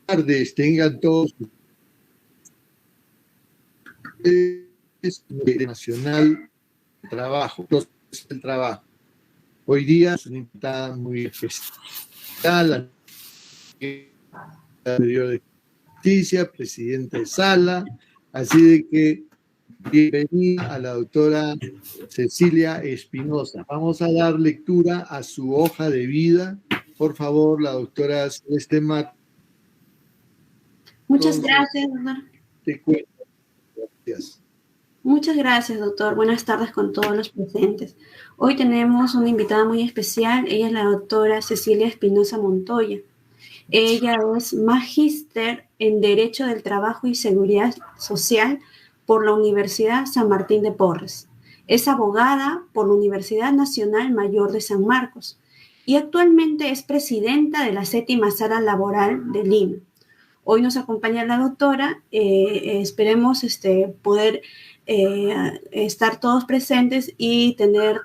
tardes, tengan todos ustedes Nacional de Trabajo, el trabajo. Hoy día es una invitada muy especial, la de Justicia, presidenta de Sala, así de que bienvenida a la doctora Cecilia Espinosa. Vamos a dar lectura a su hoja de vida. Por favor, la doctora Celeste Mar. Muchas gracias, doctor. Te cuento. Gracias. Muchas gracias, doctor. Buenas tardes con todos los presentes. Hoy tenemos una invitada muy especial. Ella es la doctora Cecilia Espinosa Montoya. Ella es magíster en Derecho del Trabajo y Seguridad Social por la Universidad San Martín de Porres. Es abogada por la Universidad Nacional Mayor de San Marcos y actualmente es presidenta de la 7ª Sala Laboral de Lima. Hoy nos acompaña la doctora. Esperemos poder estar todos presentes y obtener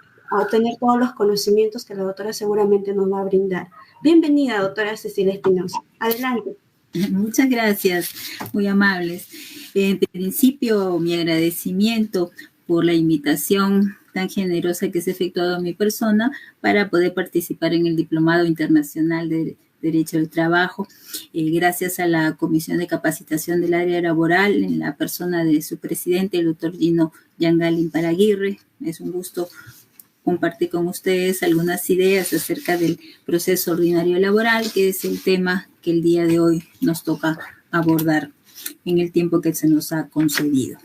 todos los conocimientos que la doctora seguramente nos va a brindar. Bienvenida, doctora Cecilia Espinosa. Adelante. Muchas gracias, muy amables. En principio, mi agradecimiento por la invitación tan generosa que se ha efectuado a mi persona para poder participar en el Diplomado Internacional de Derecho del Trabajo, gracias a la Comisión de Capacitación del Área Laboral, en la persona de su presidente, el doctor Gino Yangalin Paraguirre. Es un gusto compartir con ustedes algunas ideas acerca del proceso ordinario laboral, que es el tema que el día de hoy nos toca abordar en el tiempo que se nos ha concedido.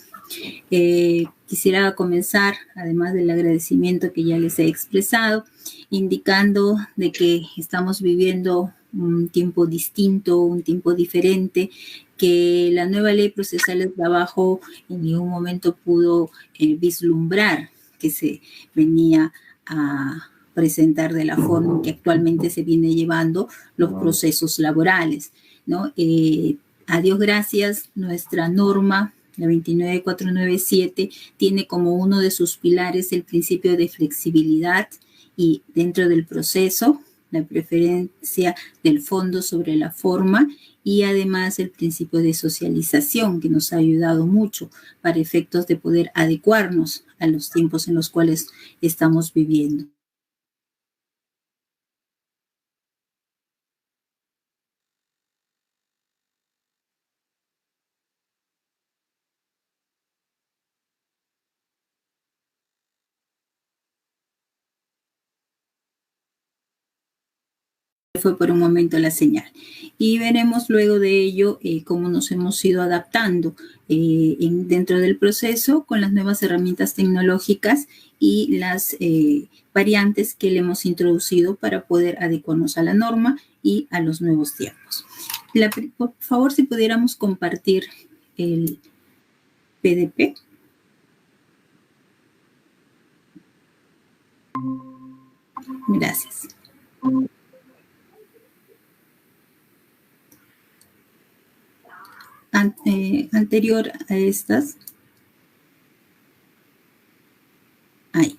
Quisiera comenzar, además del agradecimiento que ya les he expresado, indicando de que estamos viviendo un tiempo distinto, un tiempo diferente, que la nueva ley procesal del trabajo en ningún momento pudo vislumbrar que se venía a presentar de la forma en que actualmente se viene llevando los procesos laborales, ¿no? A Dios gracias, nuestra norma, la 29497, tiene como uno de sus pilares el principio de flexibilidad y dentro del proceso, la preferencia del fondo sobre la forma y además el principio de socialización que nos ha ayudado mucho para efectos de poder adecuarnos a los tiempos en los cuales estamos viviendo. Fue por un momento la señal. Y veremos luego de ello cómo nos hemos ido adaptando dentro del proceso con las nuevas herramientas tecnológicas y las variantes que le hemos introducido para poder adecuarnos a la norma y a los nuevos tiempos. Por favor, si pudiéramos compartir el PDP. Gracias. Anterior a estas. Ahí.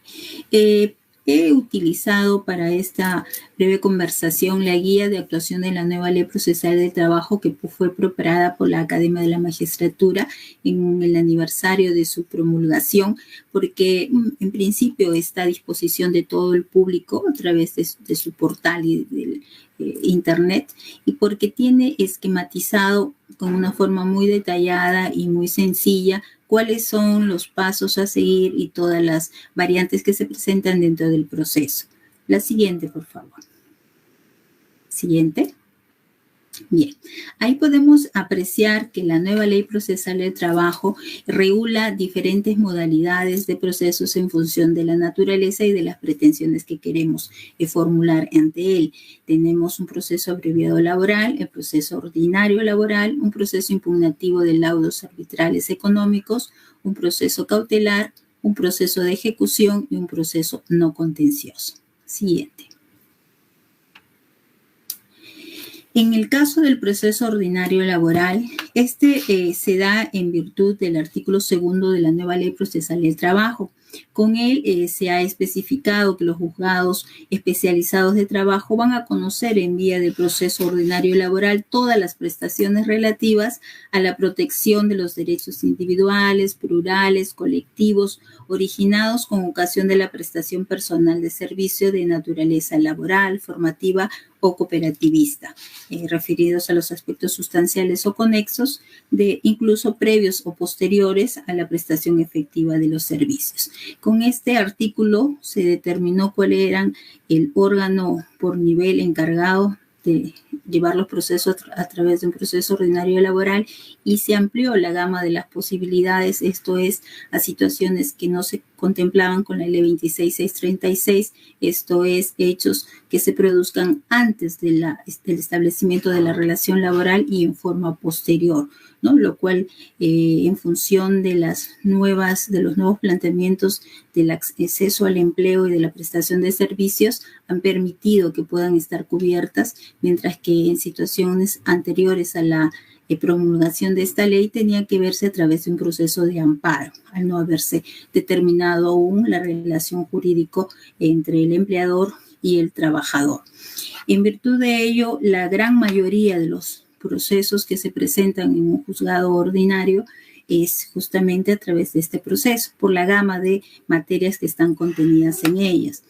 He utilizado para esta breve conversación la guía de actuación de la nueva ley procesal del trabajo que fue preparada por la Academia de la Magistratura en el aniversario de su promulgación, porque en principio está a disposición de todo el público a través de su portal y del internet, y porque tiene esquematizado con una forma muy detallada y muy sencilla cuáles son los pasos a seguir y todas las variantes que se presentan dentro del proceso. La siguiente, por favor. Siguiente. Bien, ahí podemos apreciar que la nueva ley procesal del trabajo regula diferentes modalidades de procesos en función de la naturaleza y de las pretensiones que queremos formular ante él. Tenemos un proceso abreviado laboral, el proceso ordinario laboral, un proceso impugnativo de laudos arbitrales económicos, un proceso cautelar, un proceso de ejecución y un proceso no contencioso. Siguiente. En el caso del proceso ordinario laboral, se da en virtud del artículo 2 de la nueva ley procesal del trabajo, Con él se ha especificado que los juzgados especializados de trabajo van a conocer en vía del proceso ordinario laboral todas las prestaciones relativas a la protección de los derechos individuales, plurales, colectivos, originados con ocasión de la prestación personal de servicio de naturaleza laboral, formativa o cooperativista, referidos a los aspectos sustanciales o conexos, incluso previos o posteriores a la prestación efectiva de los servicios. Con este artículo se determinó cuál era el órgano por nivel encargado de llevar los procesos a través de un proceso ordinario laboral y se amplió la gama de las posibilidades, esto es, a situaciones que no se contemplaban con la ley 26636, esto es, hechos que se produzcan antes del establecimiento de la relación laboral y en forma posterior, ¿no? Lo cual, en función de los nuevos planteamientos del acceso al empleo y de la prestación de servicios, han permitido que puedan estar cubiertas, mientras que en situaciones anteriores a la promulgación de esta ley tenía que verse a través de un proceso de amparo, al no haberse determinado aún la relación jurídica entre el empleador y el trabajador. En virtud de ello, la gran mayoría de los procesos que se presentan en un juzgado ordinario es justamente a través de este proceso, por la gama de materias que están contenidas en ellas.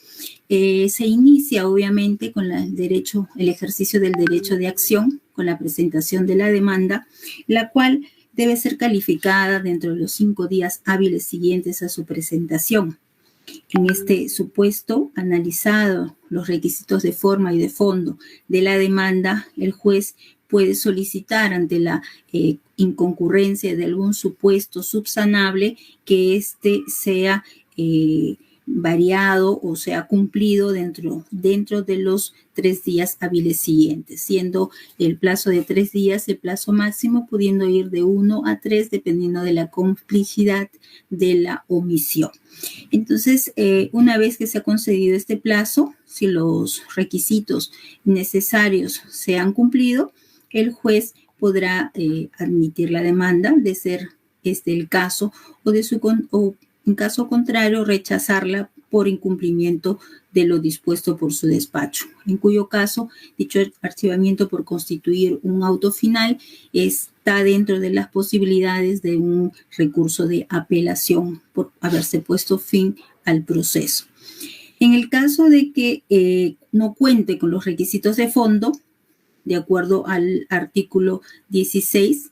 Se inicia obviamente con el ejercicio del derecho de acción, con la presentación de la demanda, la cual debe ser calificada dentro de los 5 días hábiles siguientes a su presentación. En este supuesto, analizado los requisitos de forma y de fondo de la demanda, el juez puede solicitar ante la inconcurrencia de algún supuesto subsanable que éste sea variado o sea cumplido dentro de los 3 días hábiles siguientes, siendo el plazo de 3 días el plazo máximo, pudiendo ir de 1 a 3 dependiendo de la complicidad de la omisión. Entonces, una vez que se ha concedido este plazo, si los requisitos necesarios se han cumplido, el juez podrá admitir la demanda de ser este el caso o en caso contrario rechazarla por incumplimiento de lo dispuesto por su despacho, en cuyo caso dicho archivamiento por constituir un auto final está dentro de las posibilidades de un recurso de apelación por haberse puesto fin al proceso. En el caso de que no cuente con los requisitos de fondo, de acuerdo al artículo 16,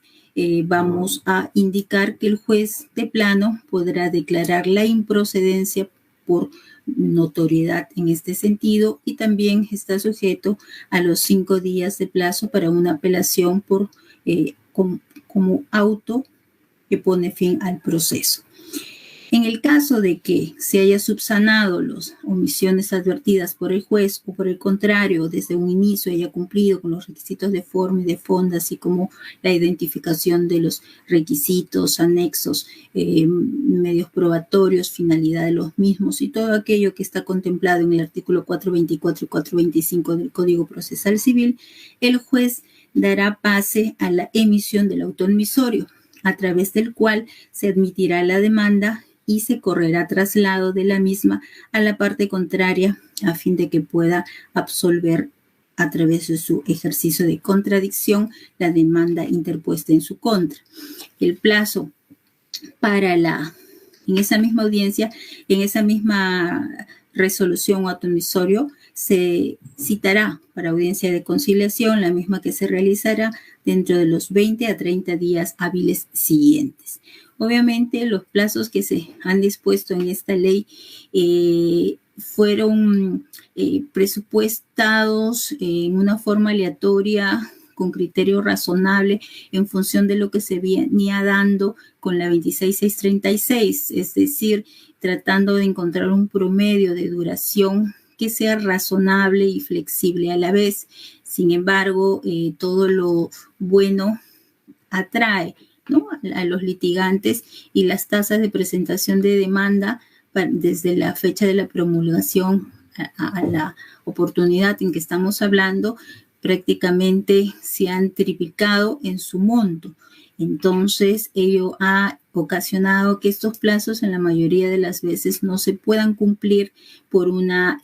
vamos a indicar que el juez de plano podrá declarar la improcedencia por notoriedad en este sentido y también está sujeto a los 5 días de plazo para una apelación como auto que pone fin al proceso. En el caso de que se haya subsanado las omisiones advertidas por el juez o por el contrario, desde un inicio haya cumplido con los requisitos de forma y de fondo, así como la identificación de los requisitos, anexos, medios probatorios, finalidad de los mismos y todo aquello que está contemplado en el artículo 424 y 425 del Código Procesal Civil, el juez dará pase a la emisión del auto admisorio, a través del cual se admitirá la demanda y se correrá traslado de la misma a la parte contraria a fin de que pueda absolver a través de su ejercicio de contradicción la demanda interpuesta en su contra. El plazo para en esa misma audiencia, en esa misma resolución o auto admisorio, se citará para audiencia de conciliación, la misma que se realizará dentro de los 20 a 30 días hábiles siguientes. Obviamente, los plazos que se han dispuesto en esta ley fueron presupuestados en una forma aleatoria, con criterio razonable, en función de lo que se venía dando con la 26636, es decir, tratando de encontrar un promedio de duración que sea razonable y flexible a la vez. Sin embargo, todo lo bueno atrae, ¿no?, a los litigantes y las tasas de presentación de demanda desde la fecha de la promulgación a la oportunidad en que estamos hablando prácticamente se han triplicado en su monto. Entonces, ello ha ocasionado que estos plazos en la mayoría de las veces no se puedan cumplir por una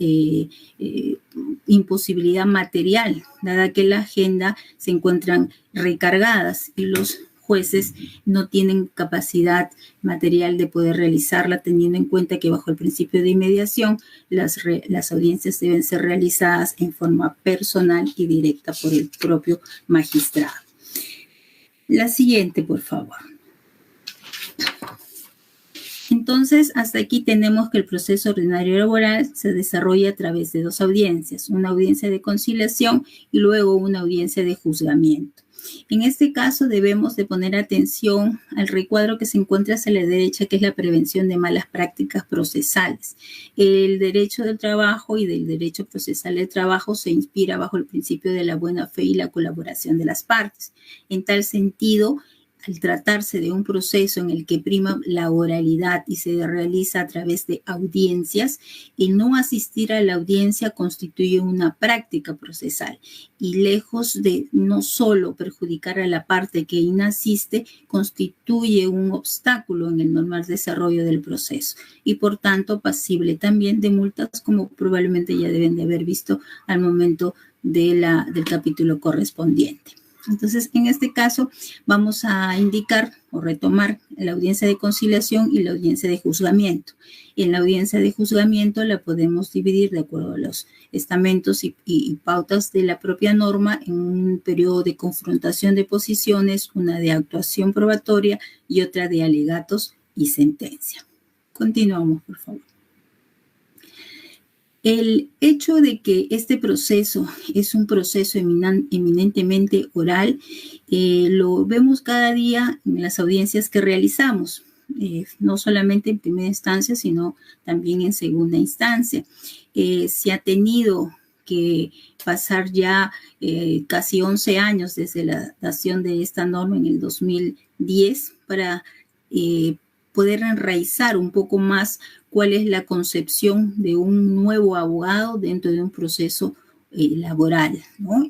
imposibilidad material, dada que la agenda se encuentran recargadas y los jueces no tienen capacidad material de poder realizarla, teniendo en cuenta que bajo el principio de inmediación las audiencias deben ser realizadas en forma personal y directa por el propio magistrado. La siguiente, por favor. Entonces, hasta aquí tenemos que el proceso ordinario laboral se desarrolla a través de dos audiencias, una audiencia de conciliación y luego una audiencia de juzgamiento. En este caso debemos de poner atención al recuadro que se encuentra hacia la derecha, que es la prevención de malas prácticas procesales. El derecho del trabajo y del derecho procesal del trabajo se inspira bajo el principio de la buena fe y la colaboración de las partes. En tal sentido, al tratarse de un proceso en el que prima la oralidad y se realiza a través de audiencias, el no asistir a la audiencia constituye una práctica procesal y lejos de no solo perjudicar a la parte que inasiste, constituye un obstáculo en el normal desarrollo del proceso y por tanto pasible también de multas, como probablemente ya deben de haber visto al momento del capítulo correspondiente. Entonces, en este caso, vamos a indicar o retomar la audiencia de conciliación y la audiencia de juzgamiento. En la audiencia de juzgamiento la podemos dividir de acuerdo a los estamentos y pautas de la propia norma en un periodo de confrontación de posiciones, una de actuación probatoria y otra de alegatos y sentencia. Continuamos, por favor. El hecho de que este proceso es un proceso eminentemente oral, lo vemos cada día en las audiencias que realizamos, no solamente en primera instancia, sino también en segunda instancia. Se ha tenido que pasar ya casi 11 años desde la dación de esta norma en el 2010 para poder enraizar un poco más cuál es la concepción de un nuevo abogado dentro de un proceso laboral, ¿no?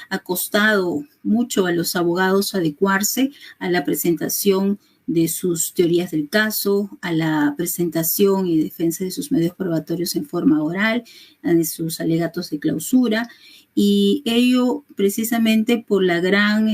Ha costado mucho a los abogados adecuarse a la presentación de sus teorías del caso, a la presentación y defensa de sus medios probatorios en forma oral, de sus alegatos de clausura, y ello precisamente por la gran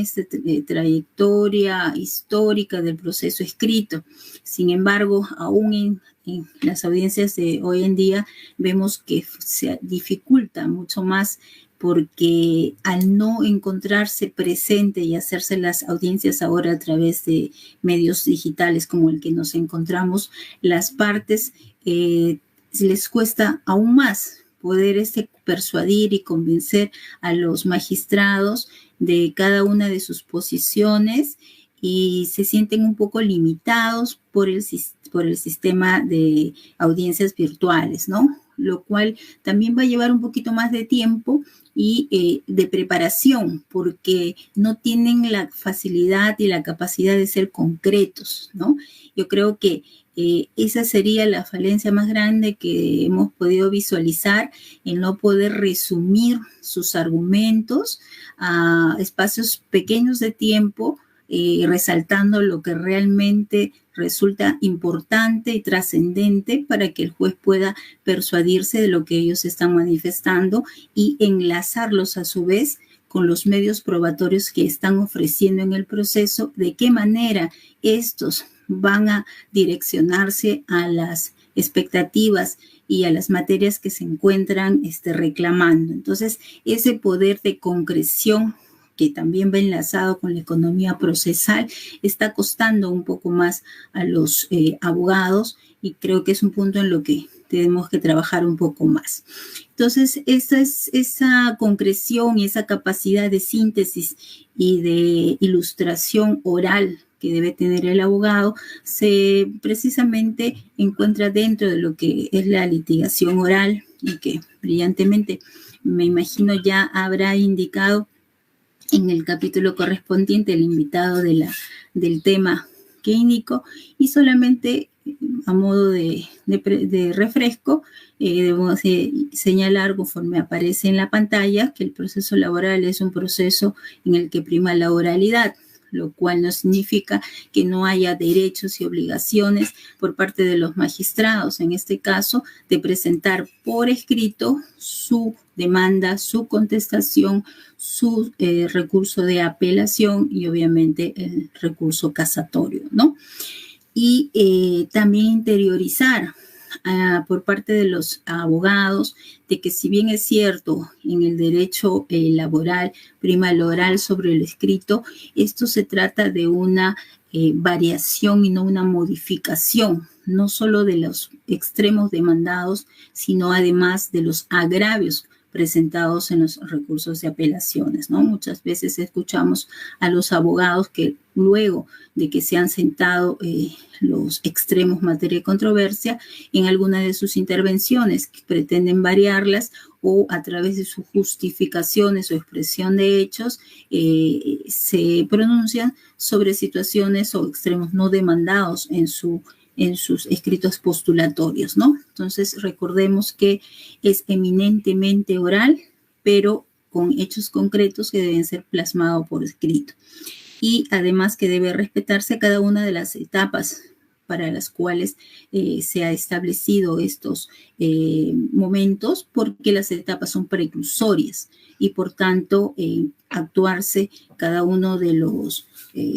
trayectoria histórica del proceso escrito. Sin embargo, aún en las audiencias de hoy en día vemos que se dificulta mucho más porque al no encontrarse presente y hacerse las audiencias ahora a través de medios digitales como el que nos encontramos, las partes les cuesta aún más poder persuadir y convencer a los magistrados de cada una de sus posiciones y se sienten un poco limitados por el sistema de audiencias virtuales, ¿no? Lo cual también va a llevar un poquito más de tiempo y de preparación, porque no tienen la facilidad y la capacidad de ser concretos, ¿no? Yo creo que esa sería la falencia más grande que hemos podido visualizar, en no poder resumir sus argumentos a espacios pequeños de tiempo, resaltando lo que realmente resulta importante y trascendente para que el juez pueda persuadirse de lo que ellos están manifestando y enlazarlos a su vez con los medios probatorios que están ofreciendo en el proceso, de qué manera estos van a direccionarse a las expectativas y a las materias que se encuentran reclamando. Entonces, ese poder de concreción que también va enlazado con la economía procesal, está costando un poco más a los abogados y creo que es un punto en lo que tenemos que trabajar un poco más. Entonces, esa concreción y esa capacidad de síntesis y de ilustración oral que debe tener el abogado, se precisamente encuentra dentro de lo que es la litigación oral y que brillantemente, me imagino, ya habrá indicado en el capítulo correspondiente el invitado del tema que indicó, y solamente a modo de refresco debemos señalar, conforme aparece en la pantalla, que el proceso laboral es un proceso en el que prima la oralidad, lo cual no significa que no haya derechos y obligaciones por parte de los magistrados, en este caso, de presentar por escrito su demanda, su contestación, su recurso de apelación y obviamente el recurso casatorio, ¿no? Y también interiorizar por parte de los abogados de que si bien es cierto en el derecho laboral prima el oral sobre el escrito, esto se trata de una variación y no una modificación, no solo de los extremos demandados, sino además de los agravios presentados en los recursos de apelaciones, ¿no? Muchas veces escuchamos a los abogados que luego de que se han sentado los extremos en materia de controversia, en alguna de sus intervenciones que pretenden variarlas o a través de sus justificaciones o expresión de hechos, se pronuncian sobre situaciones o extremos no demandados en sus escritos postulatorios, ¿no? Entonces, recordemos que es eminentemente oral, pero con hechos concretos que deben ser plasmados por escrito. Y además que debe respetarse cada una de las etapas para las cuales se ha establecido estos momentos, porque las etapas son preclusorias y por tanto actuarse cada uno de los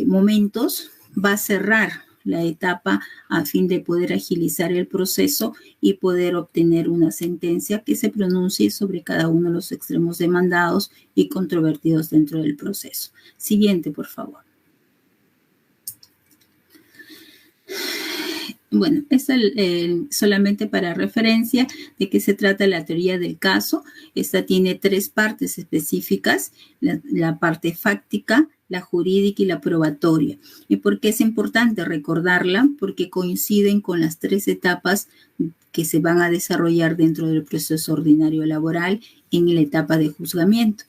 momentos va a cerrar la etapa a fin de poder agilizar el proceso y poder obtener una sentencia que se pronuncie sobre cada uno de los extremos demandados y controvertidos dentro del proceso. Siguiente, por favor. Bueno, es solamente para referencia de qué se trata la teoría del caso. Esta tiene 3 partes específicas, la parte fáctica, la jurídica y la probatoria. ¿Y por qué es importante recordarla? Porque coinciden con las 3 etapas que se van a desarrollar dentro del proceso ordinario laboral en la etapa de juzgamiento.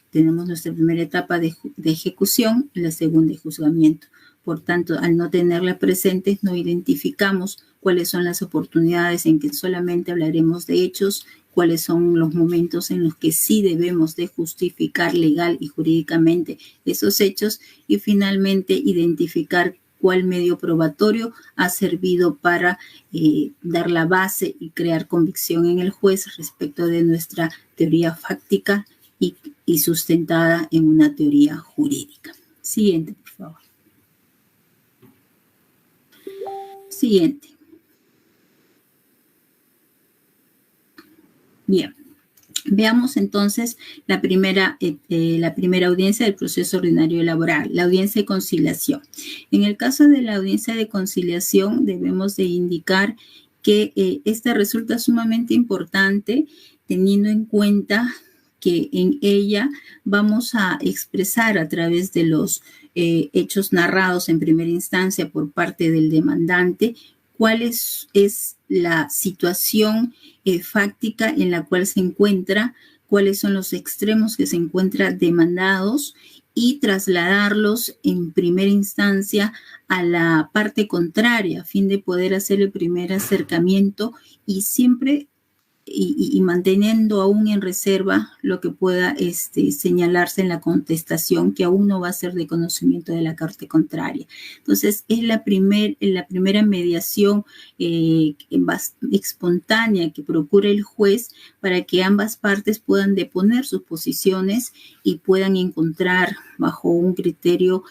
Tenemos nuestra primera etapa de ejecución y la segunda de juzgamiento. Por tanto, al no tenerlas presentes, no identificamos cuáles son las oportunidades en que solamente hablaremos de hechos, cuáles son los momentos en los que sí debemos de justificar legal y jurídicamente esos hechos y finalmente identificar cuál medio probatorio ha servido para dar la base y crear convicción en el juez respecto de nuestra teoría fáctica y sustentada en una teoría jurídica. Siguiente, por favor. Siguiente. Bien, veamos entonces la primera audiencia del proceso ordinario laboral, la audiencia de conciliación. En el caso de la audiencia de conciliación debemos de indicar que esta resulta sumamente importante teniendo en cuenta que en ella vamos a expresar a través de los hechos narrados en primera instancia por parte del demandante cuál es la situación fáctica en la cual se encuentra, cuáles son los extremos que se encuentran demandados y trasladarlos en primera instancia a la parte contraria a fin de poder hacer el primer acercamiento y siempre y manteniendo aún en reserva lo que pueda señalarse en la contestación que aún no va a ser de conocimiento de la parte contraria. Entonces, es la primera mediación espontánea que procura el juez para que ambas partes puedan deponer sus posiciones y puedan encontrar bajo un criterio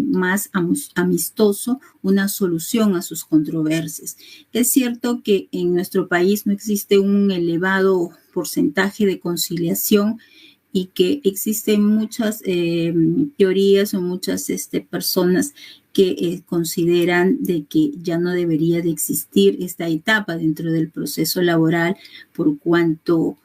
más amistoso una solución a sus controversias. Es cierto que en nuestro país no existe un elevado porcentaje de conciliación y que existen muchas teorías o muchas personas que consideran de que ya no debería de existir esta etapa dentro del proceso laboral por cuanto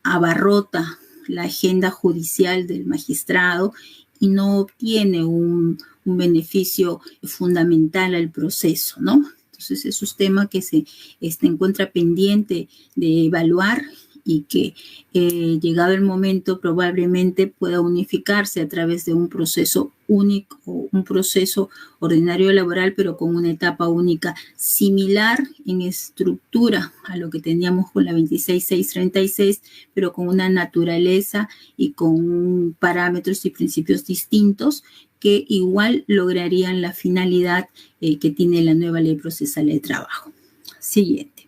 abarrota la agenda judicial del magistrado y no obtiene un beneficio fundamental al proceso, ¿no? Entonces, es un tema que se encuentra pendiente de evaluar y que llegado el momento probablemente pueda unificarse a través de un proceso único, un proceso ordinario laboral, pero con una etapa única similar en estructura a lo que teníamos con la 26636, pero con una naturaleza y con parámetros y principios distintos que igual lograrían la finalidad que tiene la nueva ley procesal de trabajo. Siguiente.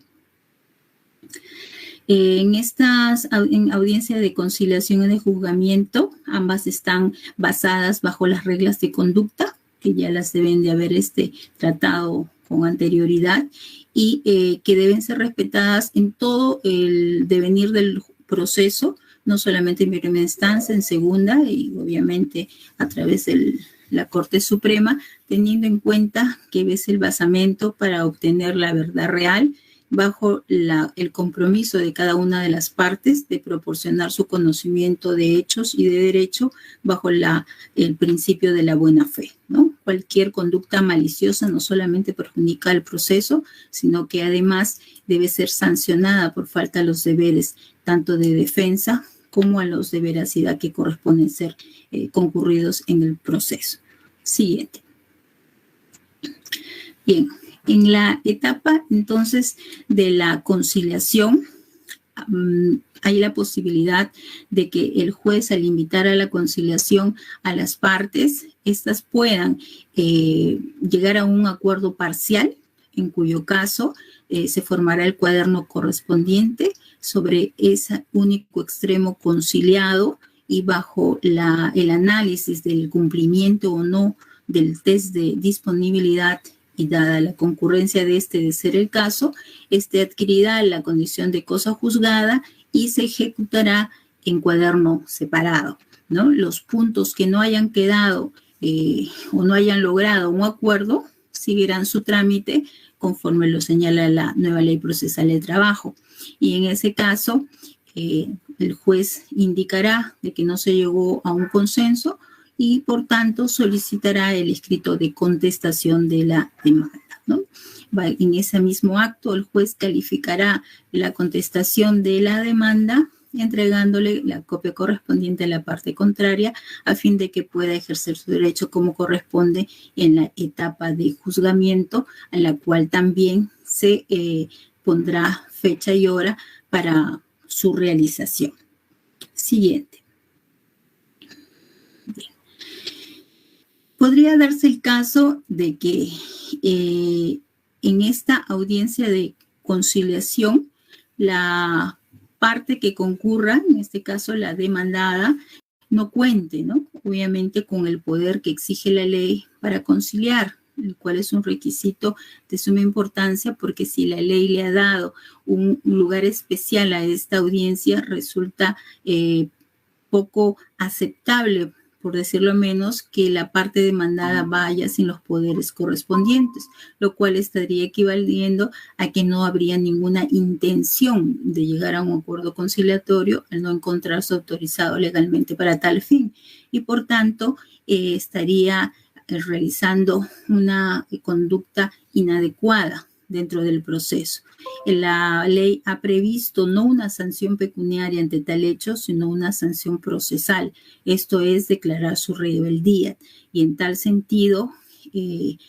En audiencia de conciliación y de juzgamiento, ambas están basadas bajo las reglas de conducta, que ya las deben de haber tratado con anterioridad, y que deben ser respetadas en todo el devenir del proceso, no solamente en primera instancia, en segunda y obviamente a través de la Corte Suprema, teniendo en cuenta que es el basamento para obtener la verdad real bajo el compromiso de cada una de las partes de proporcionar su conocimiento de hechos y de derecho bajo el principio de la buena fe, ¿no? Cualquier conducta maliciosa no solamente perjudica el proceso, sino que además debe ser sancionada por falta de los deberes tanto de defensa como a los de veracidad que corresponden ser concurridos en el proceso. Siguiente. Bien. En la etapa, entonces, de la conciliación, hay la posibilidad de que el juez, al invitar a la conciliación a las partes, estas puedan llegar a un acuerdo parcial, en cuyo caso se formará el cuaderno correspondiente sobre ese único extremo conciliado y bajo el análisis del cumplimiento o no del test de disponibilidad y dada la concurrencia de de ser el caso, adquirirá la condición de cosa juzgada y se ejecutará en cuaderno separado, ¿no? Los puntos que no hayan quedado o no hayan logrado un acuerdo seguirán su trámite conforme lo señala la nueva ley procesal de trabajo. Y en ese caso, el juez indicará de que no se llegó a un consenso y, por tanto, solicitará el escrito de contestación de la demanda, ¿no? En ese mismo acto, el juez calificará la contestación de la demanda, entregándole la copia correspondiente a la parte contraria, a fin de que pueda ejercer su derecho como corresponde en la etapa de juzgamiento, a la cual también se pondrá fecha y hora para su realización. Siguiente. Bien. Podría darse el caso de que en esta audiencia de conciliación, la parte que concurra, en este caso la demandada, no cuente, ¿no? Obviamente con el poder que exige la ley para conciliar, el cual es un requisito de suma importancia, porque si la ley le ha dado un lugar especial a esta audiencia, resulta poco aceptable, por decirlo menos, que la parte demandada vaya sin los poderes correspondientes, lo cual estaría equivaliendo a que no habría ninguna intención de llegar a un acuerdo conciliatorio al no encontrarse autorizado legalmente para tal fin. Y por tanto, estaría realizando una conducta inadecuada dentro del proceso. La ley ha previsto no una sanción pecuniaria ante tal hecho, sino una sanción procesal. Esto es declarar su rebeldía. Y en tal sentido, si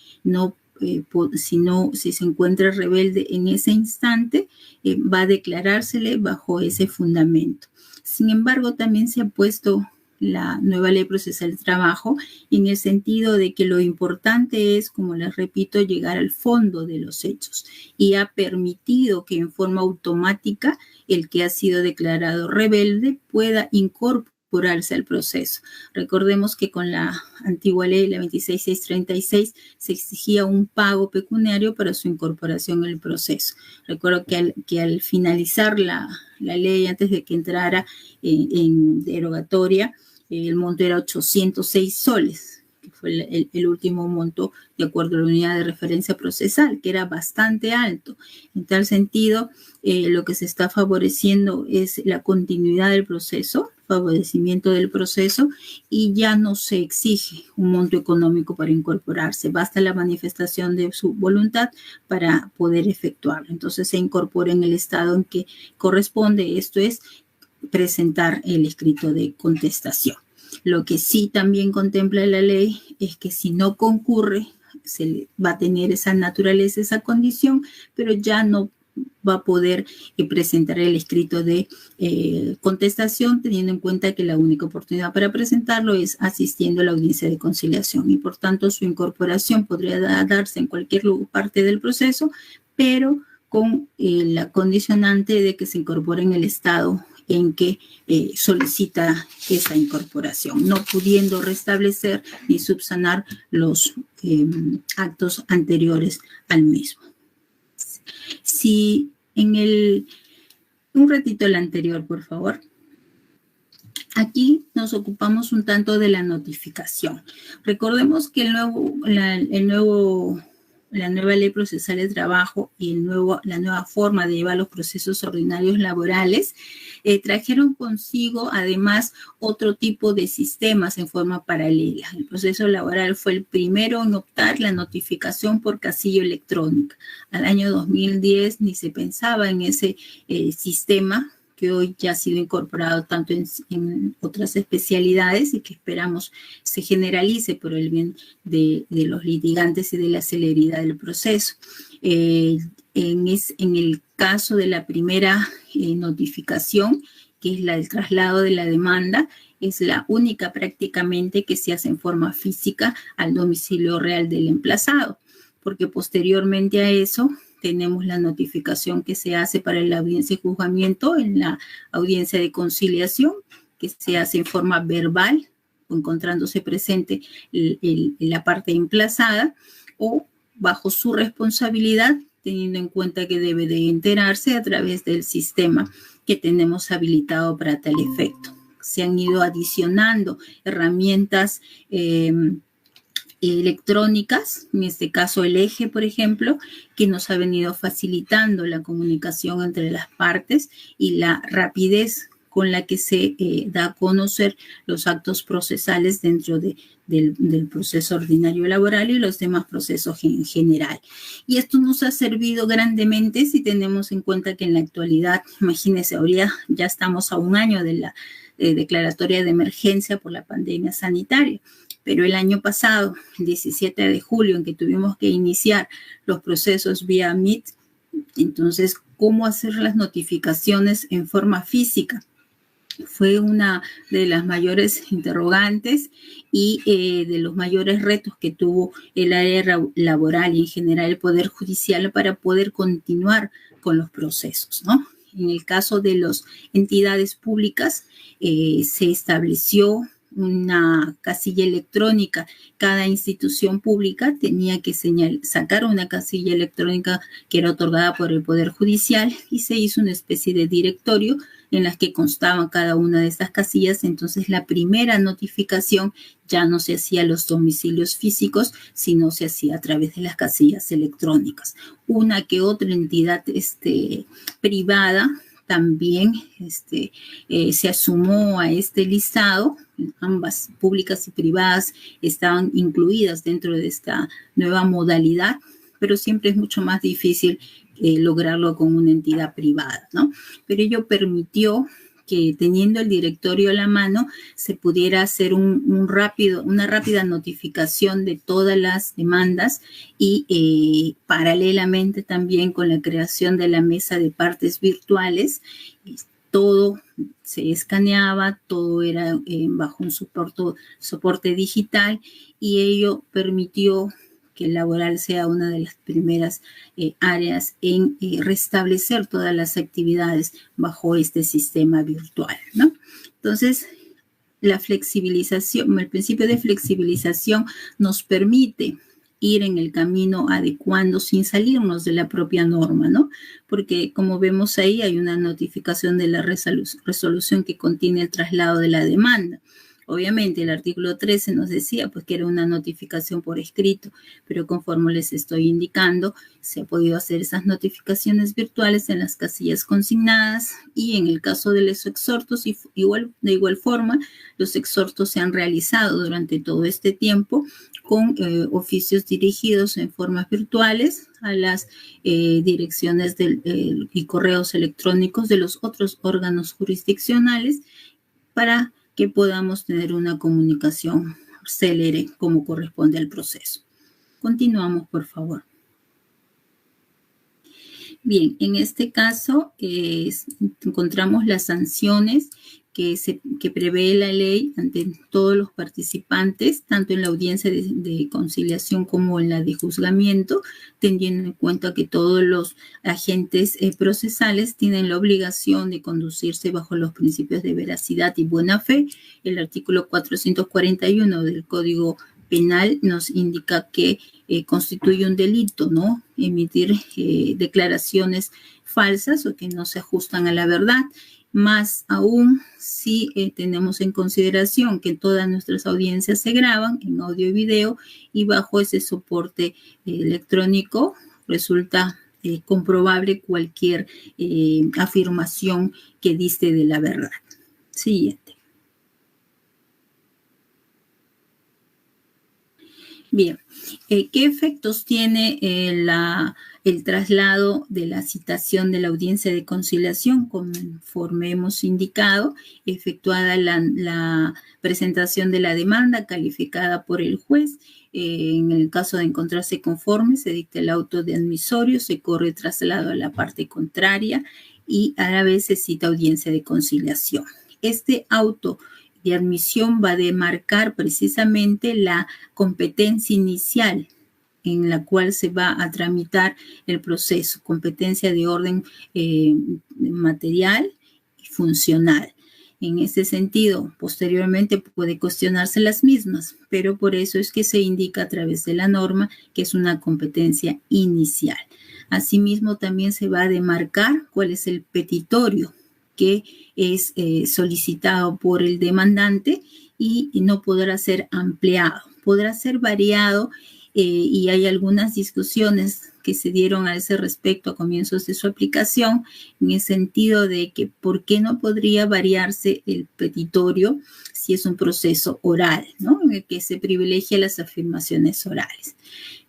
se encuentra rebelde en ese instante, va a declarársele bajo ese fundamento. Sin embargo, también se ha puesto la nueva ley procesal de trabajo en el sentido de que lo importante es, como les repito, llegar al fondo de los hechos, y ha permitido que en forma automática el que ha sido declarado rebelde pueda incorporarse al proceso. Recordemos que con la antigua ley, la 26636, se exigía un pago pecuniario para su incorporación en el proceso. Recuerdo que al finalizar la ley, antes de que entrara en derogatoria, el monto era 806 soles, que fue el último monto de acuerdo a la unidad de referencia procesal, que era bastante alto. En tal sentido, lo que se está favoreciendo es la continuidad del proceso, favorecimiento del proceso, y ya no se exige un monto económico para incorporarse, basta la manifestación de su voluntad para poder efectuarlo. Entonces se incorpora en el estado en que corresponde, esto es presentar el escrito de contestación. Lo que sí también contempla la ley es que si no concurre, se va a tener esa naturaleza, esa condición, pero ya no va a poder presentar el escrito de contestación, teniendo en cuenta que la única oportunidad para presentarlo es asistiendo a la audiencia de conciliación y por tanto su incorporación podría darse en cualquier parte del proceso, pero con la condicionante de que se incorpore en el estado en que solicita esa incorporación, no pudiendo restablecer ni subsanar los actos anteriores al mismo. Si en un ratito el anterior, por favor. Aquí nos ocupamos un tanto de la notificación. Recordemos que la nueva ley procesal de trabajo y la nueva forma de llevar los procesos ordinarios laborales trajeron consigo además otro tipo de sistemas en forma paralela. El proceso laboral fue el primero en optar la notificación por casilla electrónica. Al año 2010 ni se pensaba en ese sistema que hoy ya ha sido incorporado tanto en otras especialidades y que esperamos se generalice por el bien de los litigantes y de la celeridad del proceso. En el caso de la primera notificación, que es la del traslado de la demanda, es la única prácticamente que se hace en forma física al domicilio real del emplazado, porque posteriormente a eso tenemos la notificación que se hace para la audiencia de juzgamiento en la audiencia de conciliación, que se hace en forma verbal, encontrándose presente la parte emplazada, o bajo su responsabilidad, teniendo en cuenta que debe de enterarse a través del sistema que tenemos habilitado para tal efecto. Se han ido adicionando herramientas electrónicas, en este caso el eje, por ejemplo, que nos ha venido facilitando la comunicación entre las partes y la rapidez con la que se da a conocer los actos procesales dentro del proceso ordinario laboral y los demás procesos en general. Y esto nos ha servido grandemente si tenemos en cuenta que en la actualidad, imagínense, ahora ya estamos a un año de la declaratoria de emergencia por la pandemia sanitaria. Pero el año pasado, el 17 de julio, en que tuvimos que iniciar los procesos vía Meet, entonces, ¿cómo hacer las notificaciones en forma física? Fue una de las mayores interrogantes y de los mayores retos que tuvo el área laboral y en general el Poder Judicial para poder continuar con los procesos, ¿no? En el caso de las entidades públicas, se estableció una casilla electrónica. Cada institución pública tenía que sacar una casilla electrónica que era otorgada por el Poder Judicial y se hizo una especie de directorio en las que constaban cada una de estas casillas. Entonces, la primera notificación ya no se hacía a los domicilios físicos, sino se hacía a través de las casillas electrónicas. Una que otra entidad privada también se sumó a este listado. Ambas, públicas y privadas, estaban incluidas dentro de esta nueva modalidad, pero siempre es mucho más difícil lograrlo con una entidad privada, ¿no? Pero ello permitió que teniendo el directorio a la mano se pudiera hacer una rápida notificación de todas las demandas y paralelamente también con la creación de la mesa de partes virtuales, todo se escaneaba, todo era bajo un soporte digital y ello permitió que el laboral sea una de las primeras áreas en restablecer todas las actividades bajo este sistema virtual, ¿no? Entonces, la flexibilización, el principio de flexibilización nos permite ir en el camino adecuando sin salirnos de la propia norma, ¿no? Porque como vemos ahí hay una notificación de la resolución que contiene el traslado de la demanda. Obviamente el artículo 13 nos decía pues que era una notificación por escrito, pero conforme les estoy indicando, se ha podido hacer esas notificaciones virtuales en las casillas consignadas y en el caso de los exhortos, de igual forma, los exhortos se han realizado durante todo este tiempo con oficios dirigidos en formas virtuales a las direcciones y correos electrónicos de los otros órganos jurisdiccionales para que podamos tener una comunicación célere como corresponde al proceso. Continuamos, por favor. Bien, en este caso encontramos las sanciones que prevé la ley ante todos los participantes, tanto en la audiencia de conciliación como en la de juzgamiento, teniendo en cuenta que todos los agentes procesales tienen la obligación de conducirse bajo los principios de veracidad y buena fe. El artículo 441 del Código Penal nos indica que constituye un delito, ¿no?, emitir declaraciones falsas o que no se ajustan a la verdad. Más aún si tenemos en consideración que todas nuestras audiencias se graban en audio y video, y bajo ese soporte electrónico resulta comprobable cualquier afirmación que diste de la verdad. Siguiente. Bien, ¿qué efectos tiene el traslado de la citación de la audiencia de conciliación? Conforme hemos indicado, efectuada la presentación de la demanda calificada por el juez, en el caso de encontrarse conforme, se dicta el auto de admisorio, se corre traslado a la parte contraria y a la vez se cita audiencia de conciliación. Este auto de admisión va a demarcar precisamente la competencia inicial en la cual se va a tramitar el proceso, competencia de orden material y funcional. En ese sentido, posteriormente puede cuestionarse las mismas, pero por eso es que se indica a través de la norma que es una competencia inicial. Asimismo, también se va a demarcar cuál es el petitorio que es solicitado por el demandante y no podrá ser ampliado, podrá ser variado, y hay algunas discusiones que se dieron a ese respecto a comienzos de su aplicación, en el sentido de que por qué no podría variarse el petitorio si es un proceso oral, ¿no?, en el que se privilegia las afirmaciones orales.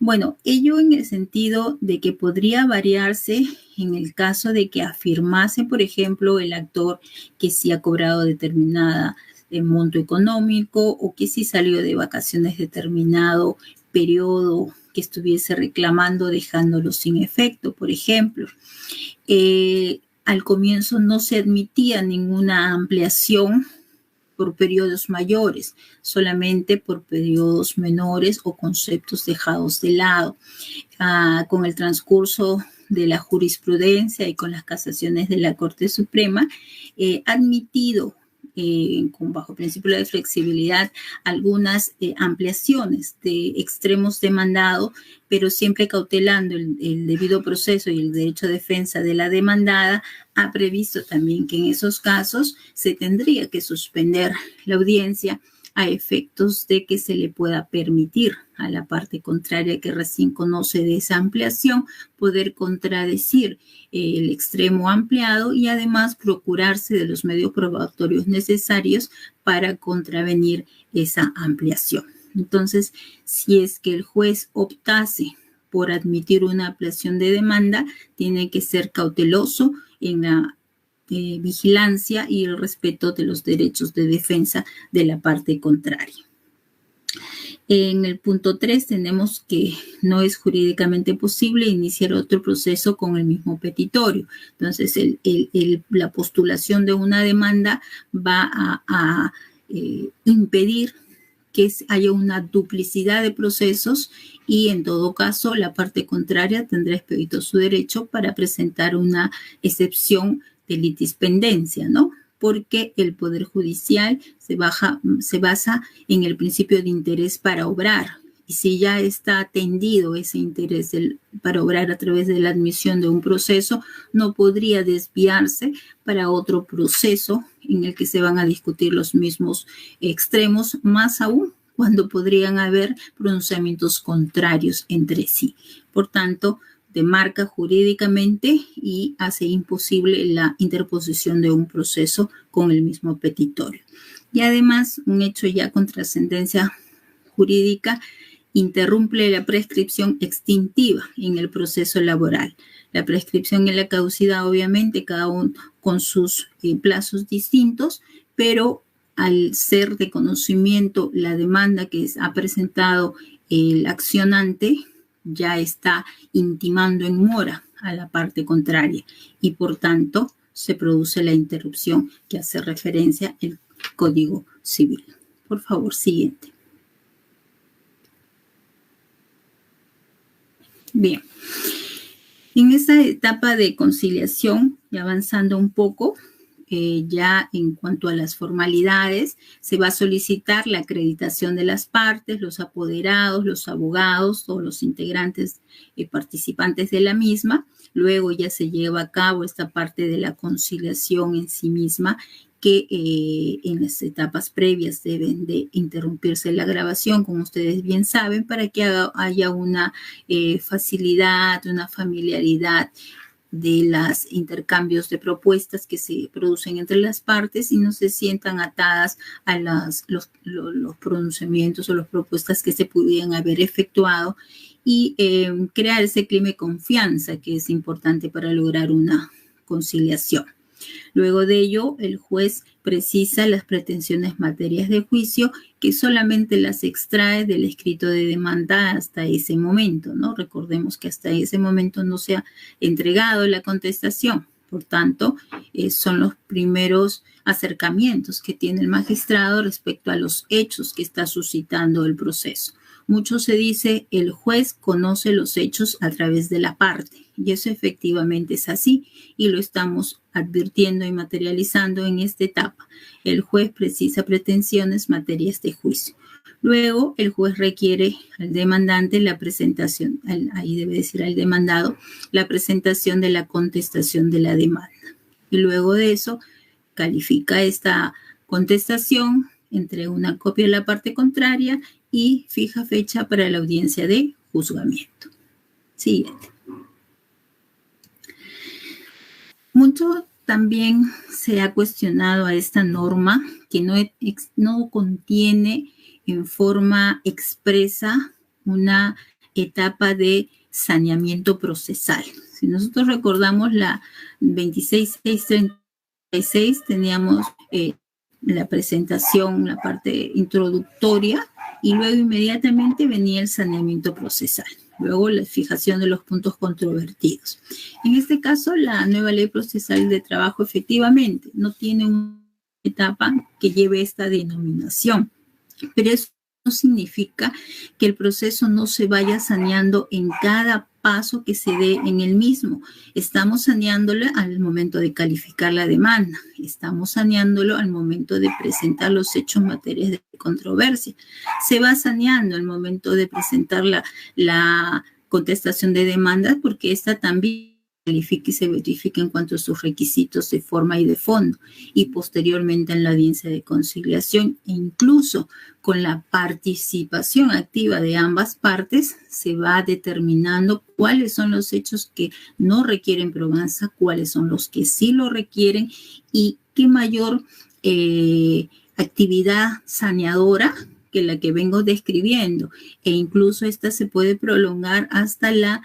Bueno, ello en el sentido de que podría variarse en el caso de que afirmase, por ejemplo, el actor que sí ha cobrado determinada monto económico, o que sí salió de vacaciones determinado periodo que estuviese reclamando, dejándolo sin efecto, por ejemplo. Al comienzo no se admitía ninguna ampliación por periodos mayores, solamente por periodos menores o conceptos dejados de lado. Con el transcurso de la jurisprudencia y con las casaciones de la Corte Suprema, admitido bajo principio de flexibilidad algunas ampliaciones de extremos demandados, pero siempre cautelando el debido proceso y el derecho de defensa de la demandada. Ha previsto también que en esos casos se tendría que suspender la audiencia a efectos de que se le pueda permitir a la parte contraria, que recién conoce de esa ampliación, poder contradecir el extremo ampliado y además procurarse de los medios probatorios necesarios para contravenir esa ampliación. Entonces, si es que el juez optase por admitir una ampliación de demanda, tiene que ser cauteloso en la vigilancia y el respeto de los derechos de defensa de la parte contraria. En el punto 3 tenemos que no es jurídicamente posible iniciar otro proceso con el mismo petitorio. Entonces, la postulación de una demanda va a impedir que haya una duplicidad de procesos, y en todo caso la parte contraria tendrá expedito su derecho para presentar una excepción de litispendencia, ¿no? Porque el Poder Judicial se basa en el principio de interés para obrar, y si ya está atendido ese interés para obrar a través de la admisión de un proceso, no podría desviarse para otro proceso en el que se van a discutir los mismos extremos, más aún cuando podrían haber pronunciamientos contrarios entre sí. Por tanto, demarca jurídicamente y hace imposible la interposición de un proceso con el mismo petitorio. Y además, un hecho ya con trascendencia jurídica interrumpe la prescripción extintiva en el proceso laboral. La prescripción y la caducidad, obviamente, cada uno con sus plazos distintos, pero al ser de conocimiento la demanda que ha presentado el accionante, ya está intimando en mora a la parte contraria y por tanto se produce la interrupción que hace referencia al Código Civil. Por favor, siguiente. Bien, en esta etapa de conciliación, y avanzando un poco, ya en cuanto a las formalidades, se va a solicitar la acreditación de las partes, los apoderados, los abogados o los integrantes participantes de la misma. Luego ya se lleva a cabo esta parte de la conciliación en sí misma, que en las etapas previas deben de interrumpirse la grabación, como ustedes bien saben, para que haya una facilidad, una familiaridad de los intercambios de propuestas que se producen entre las partes y no se sientan atadas a los pronunciamientos o las propuestas que se pudieran haber efectuado y crear ese clima de confianza que es importante para lograr una conciliación. Luego de ello, el juez precisa las pretensiones materias de juicio que solamente las extrae del escrito de demanda hasta ese momento, ¿no? Recordemos que hasta ese momento no se ha entregado la contestación. Por tanto, son los primeros acercamientos que tiene el magistrado respecto a los hechos que está suscitando el proceso. Mucho se dice, el juez conoce los hechos a través de la parte, y eso efectivamente es así, y lo estamos advirtiendo y materializando en esta etapa. El juez precisa pretensiones, materias de juicio. Luego, el juez requiere al demandante la presentación, ahí debe decir al demandado, la presentación de la contestación de la demanda. Y luego de eso, califica esta contestación, entrega una copia a la parte contraria y fija fecha para la audiencia de juzgamiento. Siguiente. Mucho también se ha cuestionado a esta norma que no contiene en forma expresa una etapa de saneamiento procesal. Si nosotros recordamos la 26.636, teníamos la presentación, la parte introductoria, y luego inmediatamente venía el saneamiento procesal. Luego la fijación de los puntos controvertidos. En este caso, la nueva ley procesal de trabajo efectivamente no tiene una etapa que lleve esta denominación, pero eso no significa que el proceso no se vaya saneando en cada paso que se dé en el mismo. Estamos saneándolo al momento de calificar la demanda, estamos saneándolo al momento de presentar los hechos materias de controversia, se va saneando al momento de presentar la contestación de demanda, porque esta también califica y se verifica en cuanto a sus requisitos de forma y de fondo, y posteriormente en la audiencia de conciliación, e incluso con la participación activa de ambas partes, se va determinando cuáles son los hechos que no requieren probanza, cuáles son los que sí lo requieren y qué mayor actividad saneadora que la que vengo describiendo, e incluso esta se puede prolongar hasta la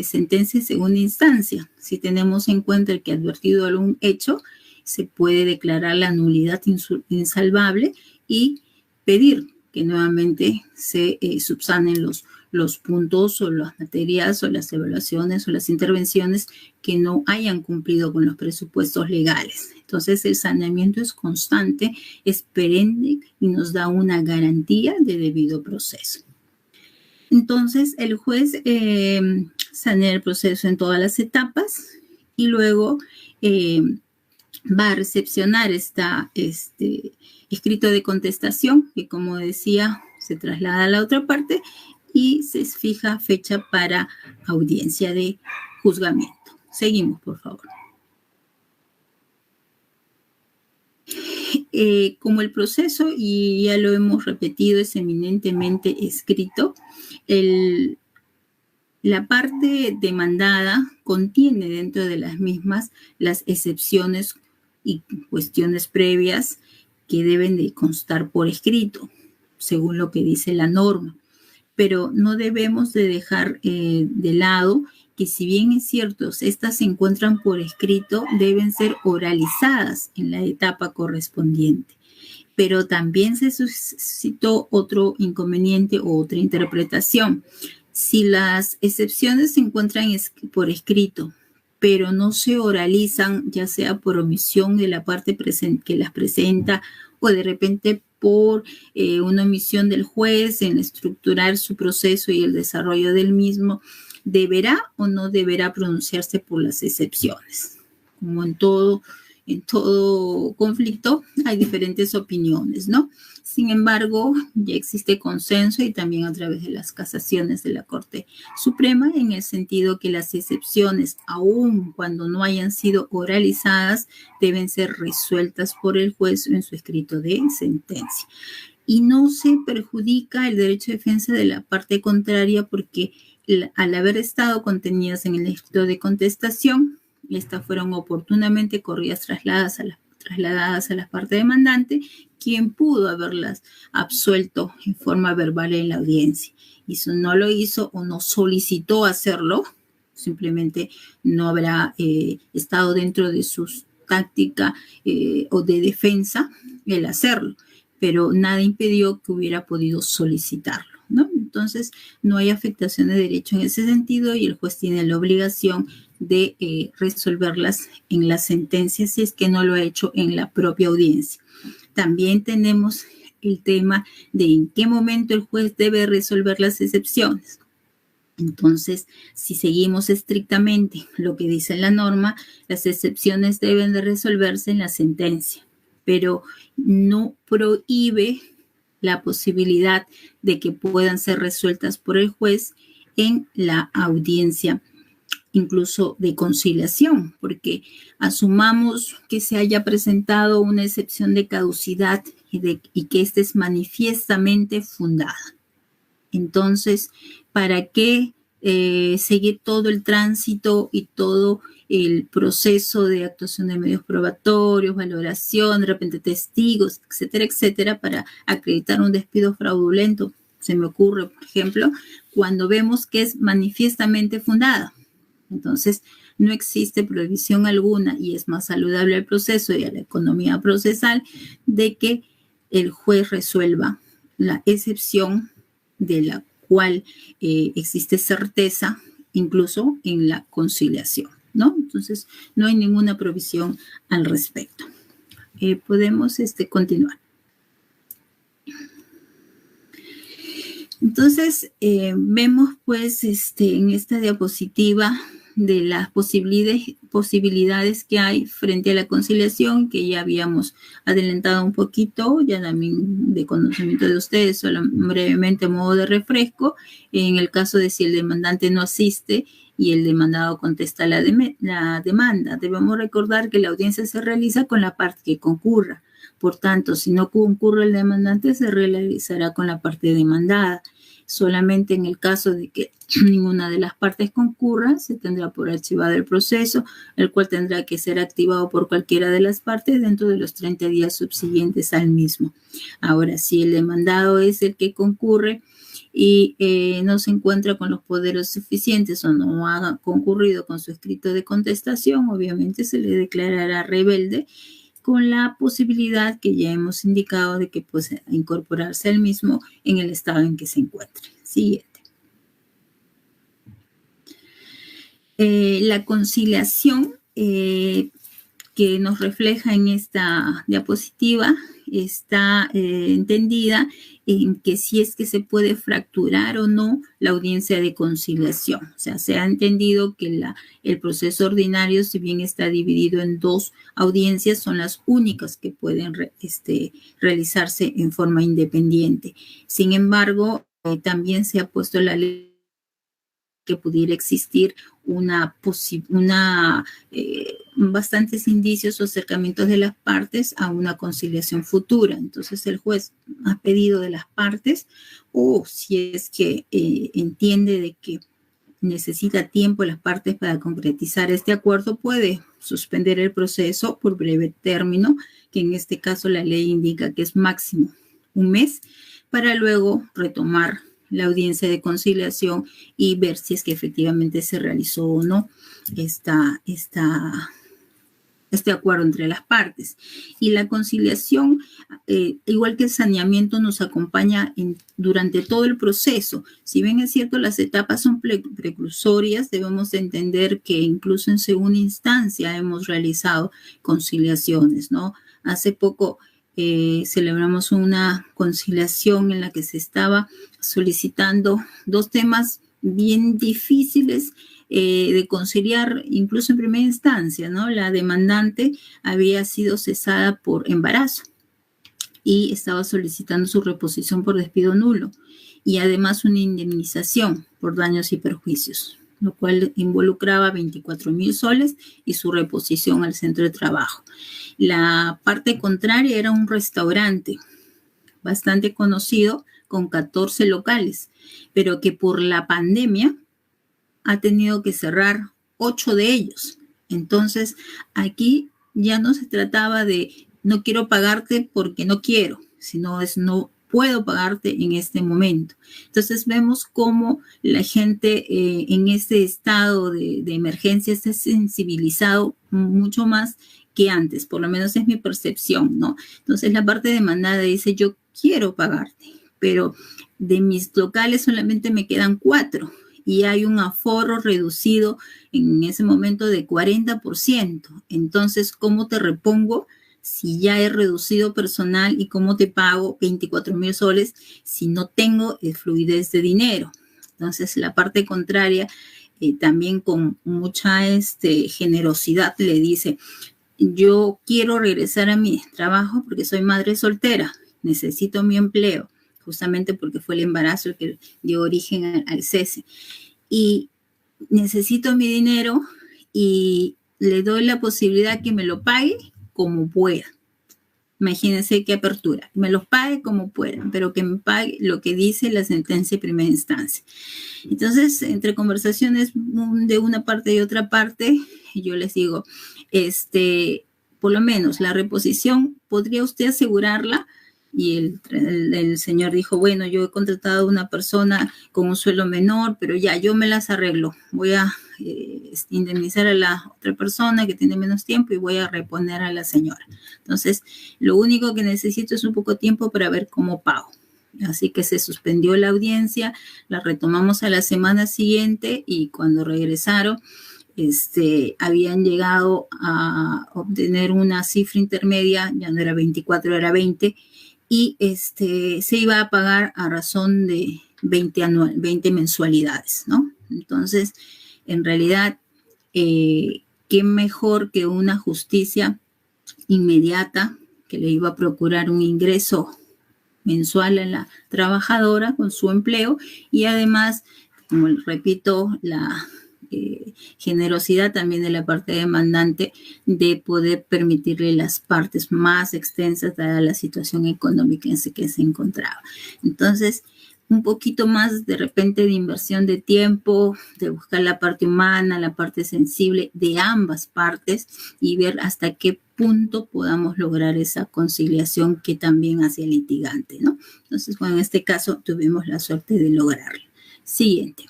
sentencia en segunda instancia. Si tenemos en cuenta el que advertido algún hecho, se puede declarar la nulidad insalvable y pedir que nuevamente se subsanen los puntos o las materias o las evaluaciones o las intervenciones que no hayan cumplido con los presupuestos legales. Entonces, el saneamiento es constante, es perenne y nos da una garantía de debido proceso. Entonces, el juez sanea el proceso en todas las etapas y luego va a recepcionar este escrito de contestación que, como decía, se traslada a la otra parte y se fija fecha para audiencia de juzgamiento. Seguimos, por favor. Como el proceso, y ya lo hemos repetido, es eminentemente escrito, la parte demandada contiene dentro de las mismas las excepciones y cuestiones previas que deben de constar por escrito, según lo que dice la norma. Pero no debemos de dejar de lado que, si bien es cierto, estas se encuentran por escrito, deben ser oralizadas en la etapa correspondiente. Pero también se suscitó otro inconveniente o otra interpretación, Si las excepciones se encuentran por escrito, pero no se oralizan, ya sea por omisión de la parte que las presenta o de repente por una omisión del juez en estructurar su proceso y el desarrollo del mismo, ¿deberá o no deberá pronunciarse por las excepciones? Como en todo conflicto hay diferentes opiniones, ¿no? Sin embargo, ya existe consenso y también a través de las casaciones de la Corte Suprema en el sentido que las excepciones, aun cuando no hayan sido oralizadas, deben ser resueltas por el juez en su escrito de sentencia. Y no se perjudica el derecho de defensa de la parte contraria porque al haber estado contenidas en el escrito de contestación, estas fueron oportunamente corridas trasladadas a la parte demandante, quien pudo haberlas absuelto en forma verbal en la audiencia. Y si no lo hizo o no solicitó hacerlo, simplemente no habrá estado dentro de su táctica o de defensa el hacerlo, pero nada impidió que hubiera podido solicitarlo, ¿no? Entonces, no hay afectación de derecho en ese sentido y el juez tiene la obligación de resolverlas en la sentencia si es que no lo ha hecho en la propia audiencia. También tenemos el tema de en qué momento el juez debe resolver las excepciones. Entonces, si seguimos estrictamente lo que dice la norma, las excepciones deben de resolverse en la sentencia, pero no prohíbe la posibilidad de que puedan ser resueltas por el juez en la audiencia, incluso de conciliación, porque asumamos que se haya presentado una excepción de caducidad y que ésta es manifiestamente fundada. Entonces, ¿para qué seguir todo el tránsito y todo el proceso de actuación de medios probatorios, valoración, de repente testigos, etcétera, etcétera, para acreditar un despido fraudulento? Se me ocurre, por ejemplo, cuando vemos que es manifiestamente fundada. Entonces, no existe prohibición alguna y es más saludable al proceso y a la economía procesal de que el juez resuelva la excepción de la cual existe certeza incluso en la conciliación, ¿no? Entonces, no hay ninguna provisión al respecto. Podemos continuar. Entonces, vemos pues en esta diapositiva de las posibilidades que hay frente a la conciliación, que ya habíamos adelantado un poquito, ya también de conocimiento de ustedes, solo brevemente a modo de refresco, en el caso de si el demandante no asiste y el demandado contesta la demanda. Debemos recordar que la audiencia se realiza con la parte que concurra. Por tanto, si no concurre el demandante, se realizará con la parte demandada. Solamente en el caso de que ninguna de las partes concurra, se tendrá por archivado el proceso, el cual tendrá que ser activado por cualquiera de las partes dentro de los 30 días subsiguientes al mismo. Ahora, si el demandado es el que concurre y no se encuentra con los poderes suficientes o no ha concurrido con su escrito de contestación, obviamente se le declarará rebelde, con la posibilidad que ya hemos indicado de que puede incorporarse al mismo en el estado en que se encuentre. Siguiente. La conciliación que nos refleja en esta diapositiva está entendida en que si es que se puede fracturar o no la audiencia de conciliación. O sea, se ha entendido que el proceso ordinario, si bien está dividido en dos audiencias, son las únicas que pueden realizarse en forma independiente. Sin embargo, también se ha puesto la ley que pudiera existir bastantes indicios o acercamientos de las partes a una conciliación futura. Entonces, el juez ha pedido de las partes, o si es que entiende de que necesita tiempo las partes para concretizar este acuerdo, puede suspender el proceso por breve término, que en este caso la ley indica que es máximo 1 mes, para luego retomar la audiencia de conciliación y ver si es que efectivamente se realizó o no esta este acuerdo entre las partes. Y la conciliación, igual que el saneamiento, nos acompaña durante todo el proceso. Si bien es cierto, las etapas son precursorias, debemos entender que incluso en segunda instancia hemos realizado conciliaciones, ¿no? Hace poco celebramos una conciliación en la que se estaba solicitando dos temas bien difíciles de conciliar, incluso en primera instancia, ¿no? La demandante había sido cesada por embarazo y estaba solicitando su reposición por despido nulo y además una indemnización por daños y perjuicios, lo cual involucraba 24,000 soles y su reposición al centro de trabajo. La parte contraria era un restaurante bastante conocido con 14 locales, pero que por la pandemia ha tenido que cerrar 8 de ellos. Entonces, aquí ya no se trataba de no quiero pagarte porque no quiero, sino es no puedo pagarte en este momento. Entonces, vemos cómo la gente en este estado de emergencia está sensibilizado mucho más que antes, por lo menos es mi percepción, ¿no? Entonces, la parte demandada dice, yo quiero pagarte, pero de mis locales solamente me quedan 4 y hay un aforo reducido en ese momento de 40%. Entonces, ¿cómo te repongo si ya he reducido personal y cómo te pago 24,000 soles si no tengo fluidez de dinero? Entonces, la parte contraria también con mucha generosidad le dice, yo quiero regresar a mi trabajo porque soy madre soltera, necesito mi empleo, justamente porque fue el embarazo el que dio origen al cese. Y necesito mi dinero y le doy la posibilidad que me lo pague como pueda. Imagínense qué apertura. Me los pague como puedan, pero que me pague lo que dice la sentencia de primera instancia. Entonces, entre conversaciones de una parte y otra parte, yo les digo, por lo menos la reposición, ¿podría usted asegurarla? Y el señor dijo, bueno, yo he contratado a una persona con un sueldo menor, pero ya, yo me las arreglo. Voy a indemnizar a la otra persona que tiene menos tiempo y voy a reponer a la señora. Entonces, lo único que necesito es un poco de tiempo para ver cómo pago. Así que se suspendió la audiencia, la retomamos a la semana siguiente y cuando regresaron, habían llegado a obtener una cifra intermedia, ya no era 24, era 20, y se iba a pagar a razón de 20 mensualidades, ¿no? Entonces, en realidad, qué mejor que una justicia inmediata que le iba a procurar un ingreso mensual a la trabajadora con su empleo y además, como repito, la generosidad también de la parte demandante de poder permitirle las partes más extensas dada la situación económica en que se encontraba. Entonces, un poquito más de repente de inversión de tiempo, de buscar la parte humana, la parte sensible de ambas partes y ver hasta qué punto podamos lograr esa conciliación que también hace el litigante, ¿no? Entonces, bueno, en este caso tuvimos la suerte de lograrlo. Siguiente.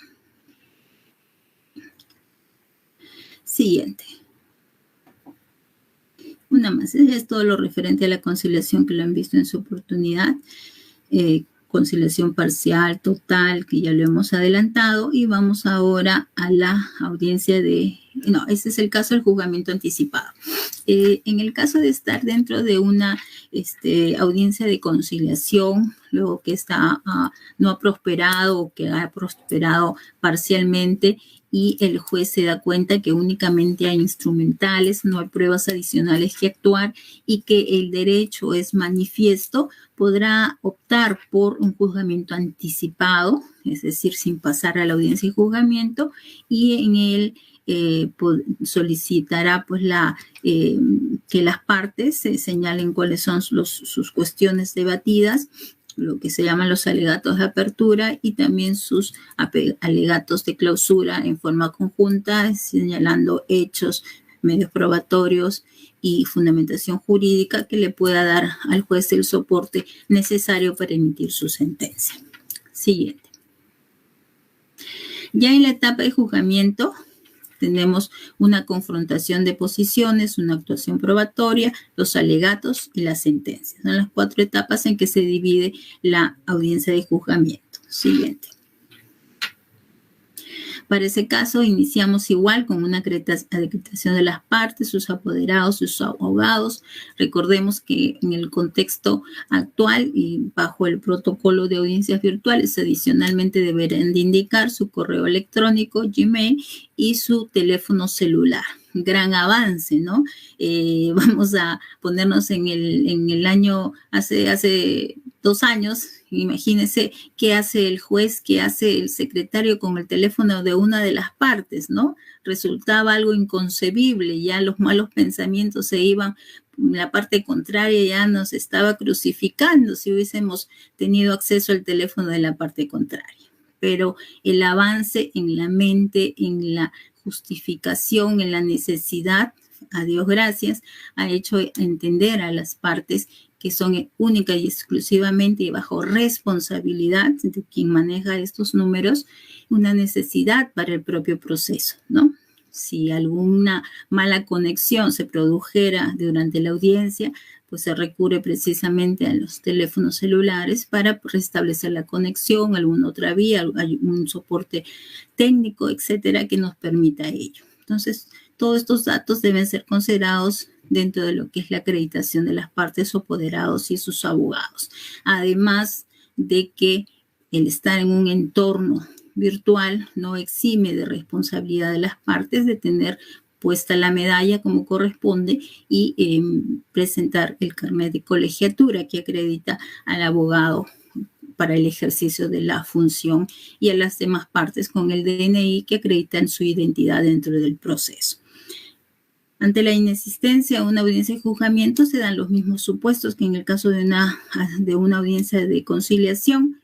Una más, es todo lo referente a la conciliación que lo han visto en su oportunidad. Conciliación parcial, total, que ya lo hemos adelantado. Y vamos ahora a la audiencia este es el caso del juzgamiento anticipado. En el caso de estar dentro de una audiencia de conciliación, luego que no ha prosperado o que ha prosperado parcialmente y el juez se da cuenta que únicamente hay instrumentales, no hay pruebas adicionales que actuar y que el derecho es manifiesto, podrá optar por un juzgamiento anticipado, es decir, sin pasar a la audiencia de juzgamiento, y en él solicitará pues que las partes se señalen cuáles son sus cuestiones debatidas, lo que se llaman los alegatos de apertura y también sus alegatos de clausura en forma conjunta, señalando hechos, medios probatorios y fundamentación jurídica que le pueda dar al juez el soporte necesario para emitir su sentencia. Siguiente. Ya en la etapa de juzgamiento, tenemos una confrontación de posiciones, una actuación probatoria, los alegatos y la sentencia. Son las 4 etapas en que se divide la audiencia de juzgamiento. Siguiente. Para ese caso, iniciamos igual con una acreditación de las partes, sus apoderados, sus abogados. Recordemos que en el contexto actual y bajo el protocolo de audiencias virtuales, adicionalmente deberán de indicar su correo electrónico, Gmail, y su teléfono celular. Gran avance, ¿no? Vamos a ponernos en el año, hace 2 años, imagínense qué hace el juez, qué hace el secretario con el teléfono de una de las partes, ¿no? Resultaba algo inconcebible, ya los malos pensamientos se iban, la parte contraria ya nos estaba crucificando si hubiésemos tenido acceso al teléfono de la parte contraria. Pero el avance en la mente, en la justificación, en la necesidad, a Dios gracias, ha hecho entender a las partes que son única y exclusivamente y bajo responsabilidad de quien maneja estos números, una necesidad para el propio proceso, ¿no? Si alguna mala conexión se produjera durante la audiencia, pues se recurre precisamente a los teléfonos celulares para restablecer la conexión, alguna otra vía, un soporte técnico, etcétera, que nos permita ello. Entonces, todos estos datos deben ser considerados dentro de lo que es la acreditación de las partes o apoderados y sus abogados. Además de que el estar en un entorno virtual no exime de responsabilidad de las partes de tener puesta la medalla como corresponde y presentar el carnet de colegiatura que acredita al abogado para el ejercicio de la función y a las demás partes con el DNI que acreditan su identidad dentro del proceso. Ante la inexistencia de una audiencia de juzgamiento se dan los mismos supuestos que en el caso de una audiencia de conciliación.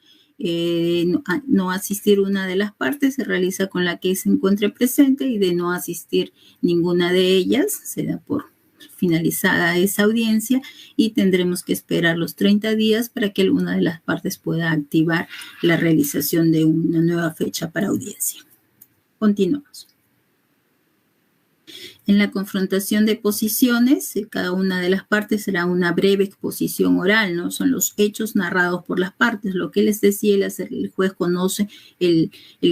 No asistir una de las partes se realiza con la que se encuentre presente y de no asistir ninguna de ellas se da por finalizada esa audiencia y tendremos que esperar los 30 días para que alguna de las partes pueda activar la realización de una nueva fecha para audiencia. Continuamos. En la confrontación de posiciones, cada una de las partes será una breve exposición oral, ¿no? Son los hechos narrados por las partes. Lo que les decía, el juez conoce el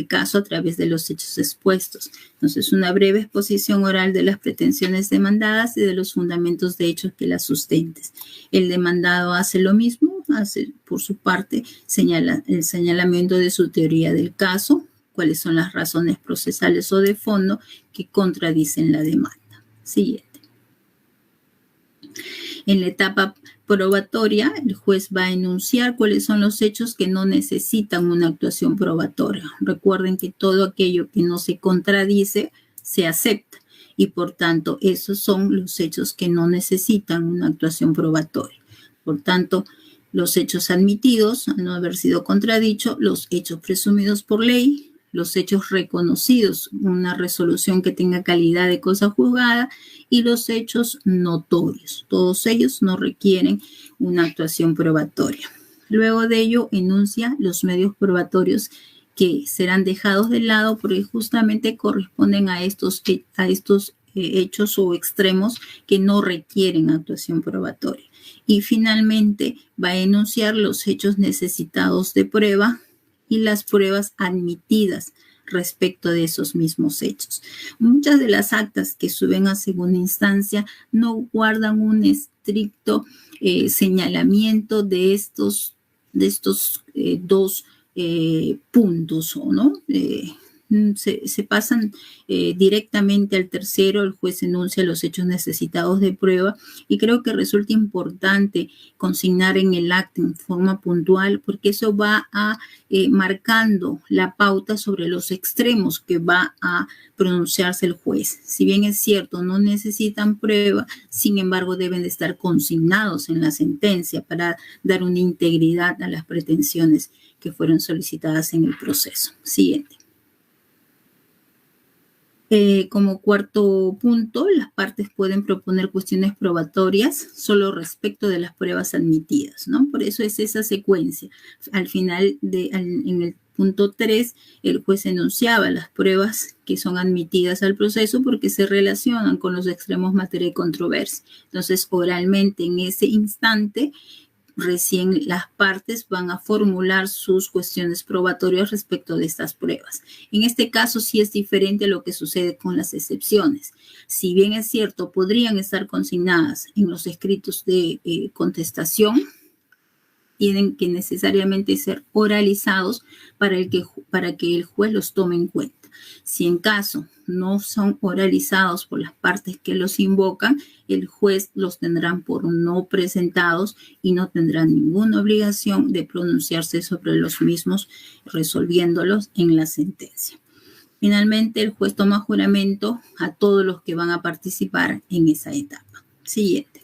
caso a través de los hechos expuestos. Entonces, una breve exposición oral de las pretensiones demandadas y de los fundamentos de hechos que las sustenten. El demandado hace lo mismo, hace por su parte el señalamiento de su teoría del caso, cuáles son las razones procesales o de fondo que contradicen la demanda. Siguiente. En la etapa probatoria, el juez va a enunciar cuáles son los hechos que no necesitan una actuación probatoria. Recuerden que todo aquello que no se contradice se acepta y por tanto esos son los hechos que no necesitan una actuación probatoria. Por tanto, los hechos admitidos, al no haber sido contradicho, los hechos presumidos por ley, los hechos reconocidos, una resolución que tenga calidad de cosa juzgada y los hechos notorios. Todos ellos no requieren una actuación probatoria. Luego de ello, enuncia los medios probatorios que serán dejados de lado porque justamente corresponden a estos hechos o extremos que no requieren actuación probatoria. Y finalmente va a enunciar los hechos necesitados de prueba y las pruebas admitidas respecto de esos mismos hechos. Muchas de las actas que suben a segunda instancia no guardan un estricto señalamiento de estos dos puntos, ¿no? Se pasan directamente al tercero, el juez enuncia los hechos necesitados de prueba y creo que resulta importante consignar en el acta en forma puntual porque eso va a marcando la pauta sobre los extremos que va a pronunciarse el juez. Si bien es cierto, no necesitan prueba, sin embargo deben de estar consignados en la sentencia para dar una integridad a las pretensiones que fueron solicitadas en el proceso. Siguiente. Como cuarto punto, las partes pueden proponer cuestiones probatorias solo respecto de las pruebas admitidas, ¿no? Por eso es esa secuencia. Al final, en el punto 3, el juez enunciaba las pruebas que son admitidas al proceso porque se relacionan con los extremos materia y controversia. Entonces, oralmente en ese instante, recién las partes van a formular sus cuestiones probatorias respecto de estas pruebas. En este caso sí es diferente a lo que sucede con las excepciones. Si bien es cierto, podrían estar consignadas en los escritos de contestación, tienen que necesariamente ser oralizados para que el juez los tome en cuenta. Si en caso no son oralizados por las partes que los invocan, el juez los tendrá por no presentados y no tendrá ninguna obligación de pronunciarse sobre los mismos, resolviéndolos en la sentencia. Finalmente, el juez toma juramento a todos los que van a participar en esa etapa. Siguiente.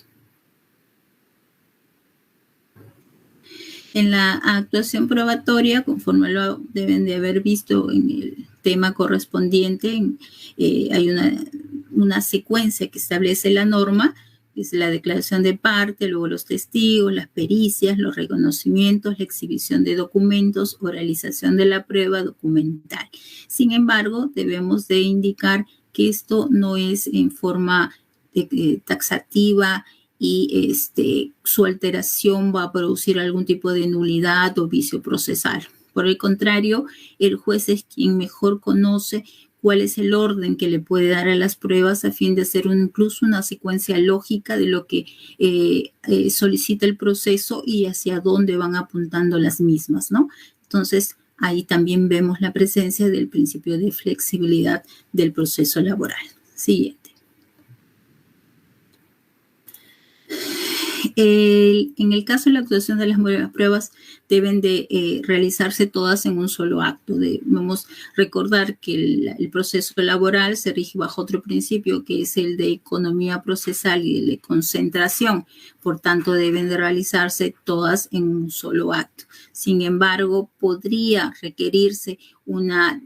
En la actuación probatoria, conforme lo deben de haber visto en el tema correspondiente, hay una secuencia que establece la norma, que es la declaración de parte, luego los testigos, las pericias, los reconocimientos, la exhibición de documentos, oralización de la prueba documental. Sin embargo, debemos de indicar que esto no es en forma taxativa y su alteración va a producir algún tipo de nulidad o vicio procesal. Por el contrario, el juez es quien mejor conoce cuál es el orden que le puede dar a las pruebas a fin de hacer incluso una secuencia lógica de lo que solicita el proceso y hacia dónde van apuntando las mismas, ¿no? Entonces, ahí también vemos la presencia del principio de flexibilidad del proceso laboral. Siguiente. En el caso de la actuación de las pruebas, deben de realizarse todas en un solo acto. Debemos recordar que el proceso laboral se rige bajo otro principio, que es el de economía procesal y de concentración. Por tanto, deben de realizarse todas en un solo acto. Sin embargo, podría requerirse una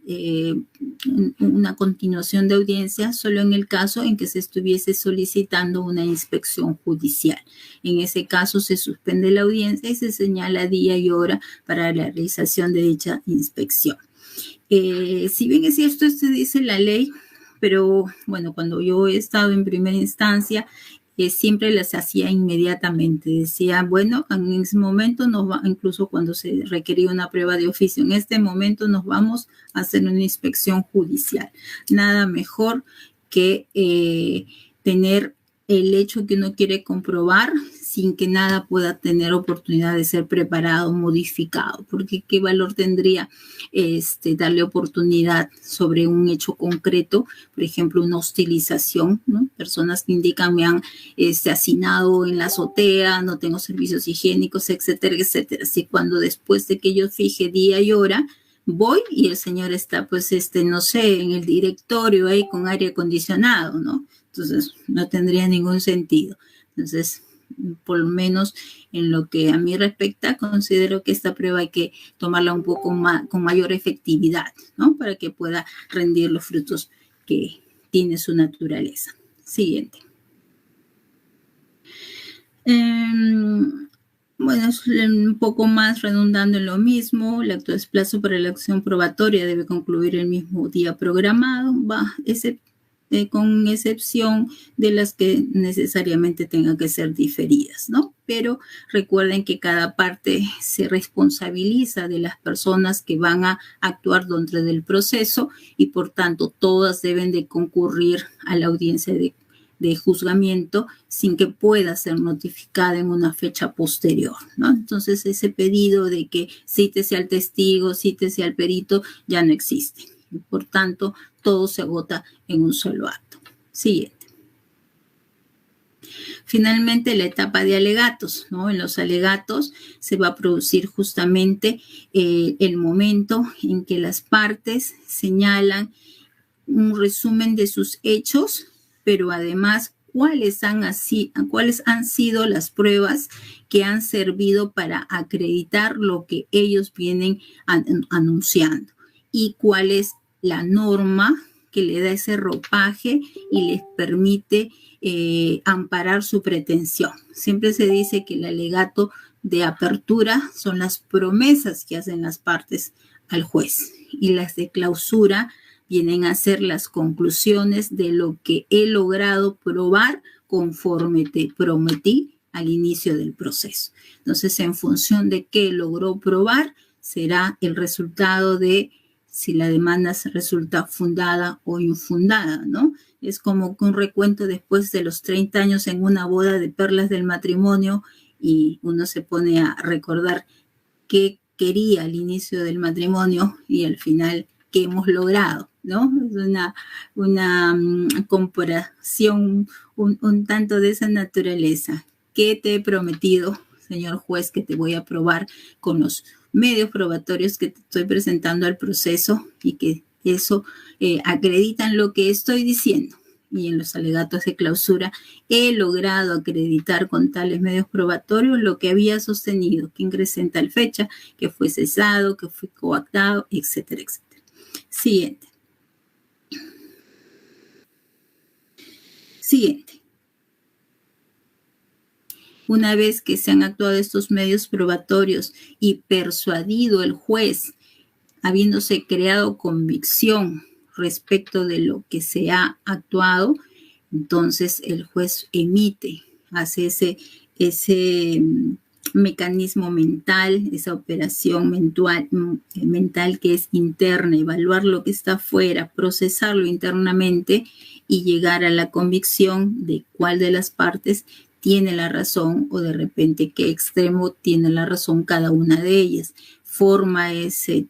continuación de audiencia solo en el caso en que se estuviese solicitando una inspección judicial. En ese caso se suspende la audiencia y se señala día y hora para la realización de dicha inspección. Si bien es cierto, esto dice la ley, pero bueno, cuando yo he estado en primera instancia, siempre las hacía inmediatamente. Decía, bueno, en ese momento incluso cuando se requería una prueba de oficio, en este momento nos vamos a hacer una inspección judicial. Nada mejor que tener el hecho que uno quiere comprobar sin que nada pueda tener oportunidad de ser preparado, modificado, porque qué valor tendría darle oportunidad sobre un hecho concreto, por ejemplo, una hostilización, ¿no? Personas que indican me han hacinado en la azotea, no tengo servicios higiénicos, etcétera, etcétera. Así cuando después de que yo fije día y hora, voy y el señor está, pues, no sé, en el directorio ahí con aire acondicionado, ¿no? Entonces, no tendría ningún sentido. Entonces, por lo menos en lo que a mí respecta, considero que esta prueba hay que tomarla un poco más, con mayor efectividad, ¿no? Para que pueda rendir los frutos que tiene su naturaleza. Siguiente. Bueno, es un poco más redundando en lo mismo. El acto de desplazo para la acción probatoria debe concluir el mismo día programado, con excepción de las que necesariamente tengan que ser diferidas, ¿no? Pero recuerden que cada parte se responsabiliza de las personas que van a actuar dentro del proceso y por tanto todas deben de concurrir a la audiencia de juzgamiento sin que pueda ser notificada en una fecha posterior, ¿no? Entonces ese pedido de que cítese al testigo, cítese al perito, ya no existe. Y por tanto, todo se agota en un solo acto. Siguiente. Finalmente, la etapa de alegatos, ¿no? En los alegatos se va a producir justamente el momento en que las partes señalan un resumen de sus hechos, pero además cuáles han sido las pruebas que han servido para acreditar lo que ellos vienen anunciando y cuál es la norma que le da ese ropaje y les permite amparar su pretensión. Siempre se dice que el alegato de apertura son las promesas que hacen las partes al juez. Y las de clausura vienen a ser las conclusiones de lo que he logrado probar conforme te prometí al inicio del proceso. Entonces, en función de qué logró probar, será el resultado de si la demanda se resulta fundada o infundada, ¿no? Es como que un recuento después de los 30 años en una boda de perlas del matrimonio y uno se pone a recordar qué quería al inicio del matrimonio y al final qué hemos logrado, ¿no? Es una comparación un tanto de esa naturaleza. ¿Qué te he prometido, señor juez, que te voy a probar con los medios probatorios que te estoy presentando al proceso y que eso acreditan lo que estoy diciendo? Y en los alegatos de clausura he logrado acreditar con tales medios probatorios lo que había sostenido, que ingresé en tal fecha, que fue cesado, que fue coactado, etcétera, etcétera. Siguiente. Una vez que se han actuado estos medios probatorios y persuadido el juez, habiéndose creado convicción respecto de lo que se ha actuado, entonces el juez hace ese mecanismo mental, esa operación mental que es interna, evaluar lo que está afuera, procesarlo internamente y llegar a la convicción de cuál de las partes tiene la razón o de repente qué extremo tiene la razón cada una de ellas. Forma ese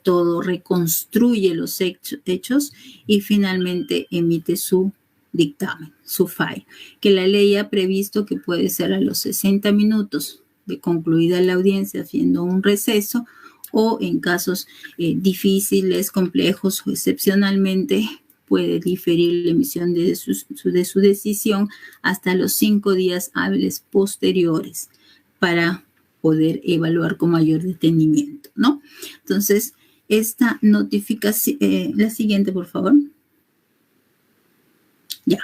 todo, reconstruye los hechos y finalmente emite su dictamen, su fallo, que la ley ha previsto que puede ser a los 60 minutos de concluida la audiencia haciendo un receso o en casos difíciles, complejos o excepcionalmente puede diferir la emisión de su decisión hasta los 5 días hábiles posteriores para poder evaluar con mayor detenimiento, ¿no? Entonces, esta notificación, la siguiente, por favor. Ya,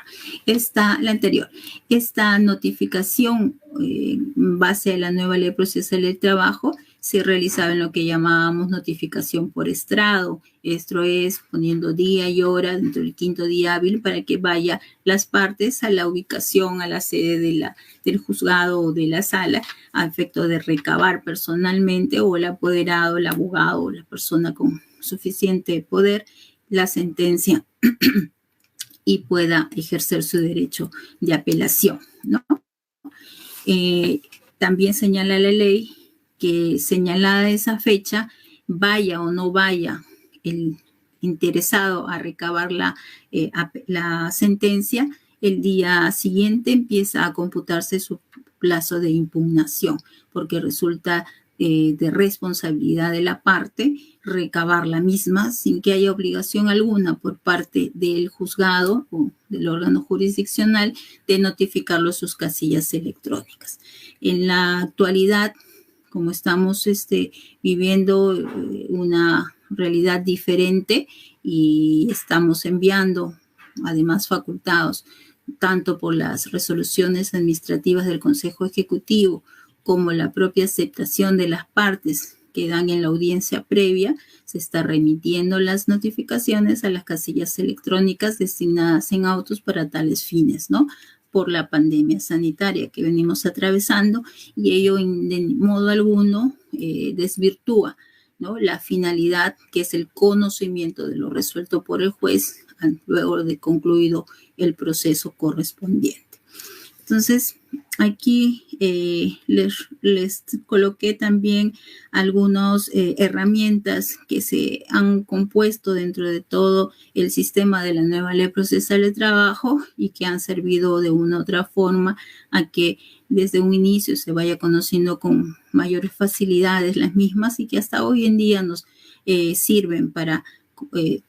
la anterior. Esta notificación en base a la nueva ley procesal del trabajo se realizaba en lo que llamábamos notificación por estrado. Esto es poniendo día y hora dentro del 5.º día hábil para que vaya las partes a la ubicación, a la sede del juzgado o de la sala a efecto de recabar personalmente o el apoderado, el abogado o la persona con suficiente poder la sentencia y pueda ejercer su derecho de apelación, ¿no? También señala la ley que señalada esa fecha, vaya o no vaya el interesado a recabar la sentencia, el día siguiente empieza a computarse su plazo de impugnación, porque resulta de responsabilidad de la parte recabar la misma sin que haya obligación alguna por parte del juzgado o del órgano jurisdiccional de notificarlo a sus casillas electrónicas. En la actualidad, como estamos viviendo una realidad diferente y estamos enviando, además facultados, tanto por las resoluciones administrativas del Consejo Ejecutivo como la propia aceptación de las partes que dan en la audiencia previa, se está remitiendo las notificaciones a las casillas electrónicas destinadas en autos para tales fines, ¿no? Por la pandemia sanitaria que venimos atravesando y ello de modo alguno desvirtúa, ¿no?, la finalidad que es el conocimiento de lo resuelto por el juez luego de concluido el proceso correspondiente. Entonces, aquí les coloqué también algunas herramientas que se han compuesto dentro de todo el sistema de la nueva ley procesal de trabajo y que han servido de una u otra forma a que desde un inicio se vaya conociendo con mayores facilidades las mismas y que hasta hoy en día nos sirven para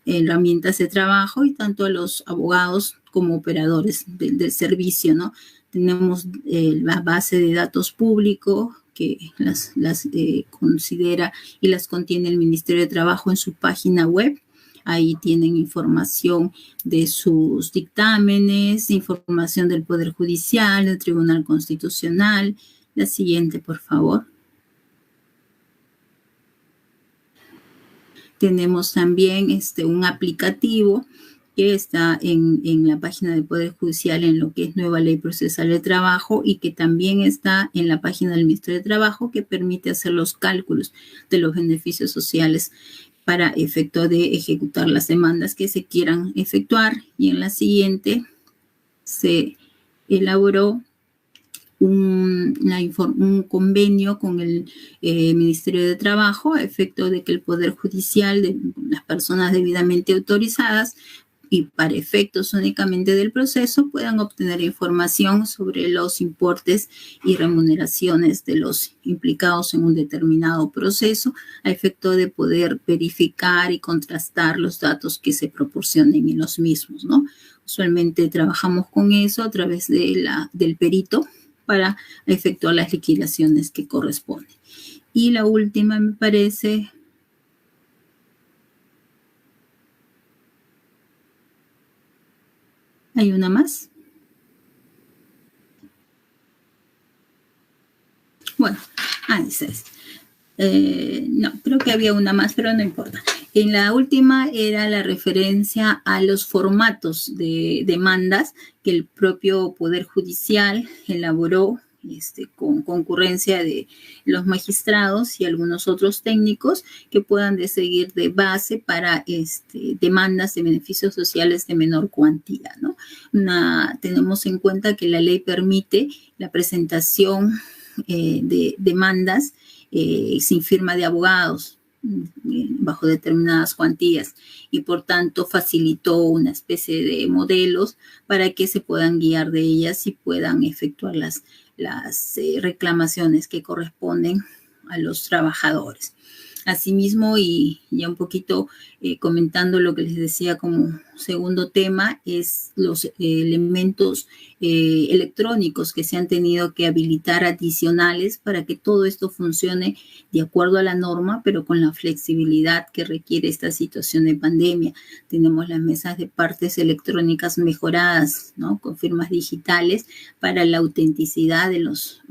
herramientas de trabajo y tanto a los abogados como operadores del servicio, ¿no? Tenemos la base de datos público que las considera y las contiene el Ministerio de Trabajo en su página web. Ahí tienen información de sus dictámenes, información del Poder Judicial, del Tribunal Constitucional. La siguiente, por favor. Tenemos también un aplicativo que está en la página del Poder Judicial en lo que es Nueva Ley Procesal de Trabajo y que también está en la página del Ministerio de Trabajo, que permite hacer los cálculos de los beneficios sociales para efecto de ejecutar las demandas que se quieran efectuar. Y en la siguiente se elaboró un convenio con el Ministerio de Trabajo a efecto de que el Poder Judicial, de las personas debidamente autorizadas y para efectos únicamente del proceso, puedan obtener información sobre los importes y remuneraciones de los implicados en un determinado proceso, a efecto de poder verificar y contrastar los datos que se proporcionen en los mismos, ¿no? Usualmente trabajamos con eso a través del perito para efectuar las liquidaciones que corresponden. Y la última, me parece... ¿Hay una más? Bueno, esa es. No, creo que había una más, pero no importa. En la última era la referencia a los formatos de demandas que el propio Poder Judicial elaboró con concurrencia de los magistrados y algunos otros técnicos que puedan seguir de base para demandas de beneficios sociales de menor cuantía, ¿no? Tenemos en cuenta que la ley permite la presentación de demandas sin firma de abogados bajo determinadas cuantías y por tanto facilitó una especie de modelos para que se puedan guiar de ellas y puedan efectuar las reclamaciones que corresponden a los trabajadores. Asimismo, y ya un poquito comentando lo que les decía como segundo tema, es los elementos electrónicos que se han tenido que habilitar adicionales para que todo esto funcione de acuerdo a la norma, pero con la flexibilidad que requiere esta situación de pandemia. Tenemos las mesas de partes electrónicas mejoradas, ¿no? Con firmas digitales para la autenticidad de los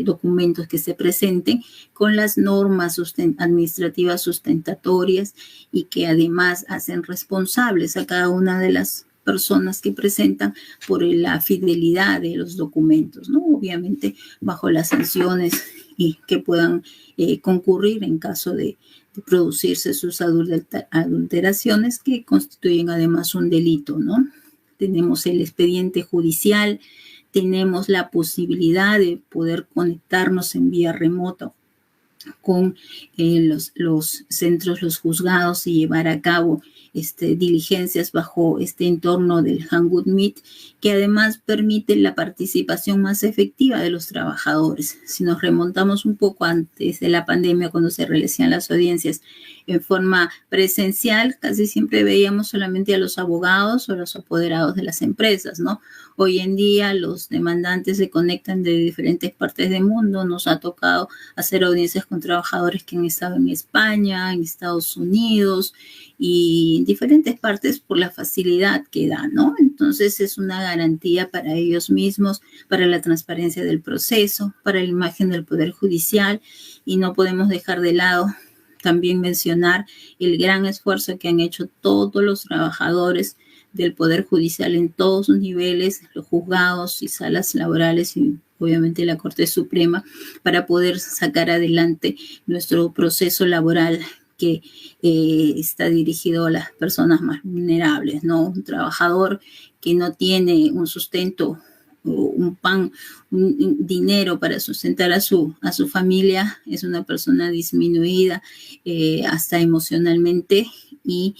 documentos que se presenten, con las normas administrativas sustentatorias y que además hacen responsables a cada una de las personas que presentan por la fidelidad de los documentos, ¿no? Obviamente bajo las sanciones y que puedan concurrir en caso de producirse sus adulteraciones que constituyen además un delito, ¿no? Tenemos el expediente judicial, tenemos la posibilidad de poder conectarnos en vía remota con los centros, los juzgados y llevar a cabo diligencias bajo este entorno del Hangouts Meet, que además permite la participación más efectiva de los trabajadores. Si nos remontamos un poco antes de la pandemia, cuando se realizaban las audiencias en forma presencial, casi siempre veíamos solamente a los abogados o a los apoderados de las empresas, ¿no? Hoy en día los demandantes se conectan de diferentes partes del mundo. Nos ha tocado hacer audiencias con trabajadores que han estado en España, en Estados Unidos y en diferentes partes por la facilidad que da, ¿no? Entonces es una garantía para ellos mismos, para la transparencia del proceso, para la imagen del Poder Judicial, y no podemos dejar de lado también mencionar el gran esfuerzo que han hecho todos los trabajadores del Poder Judicial en todos sus niveles, los juzgados y salas laborales y obviamente la Corte Suprema, para poder sacar adelante nuestro proceso laboral que está dirigido a las personas más vulnerables, ¿no? Un trabajador que no tiene un sustento, un pan, un dinero para sustentar a su familia, es una persona disminuida hasta emocionalmente, y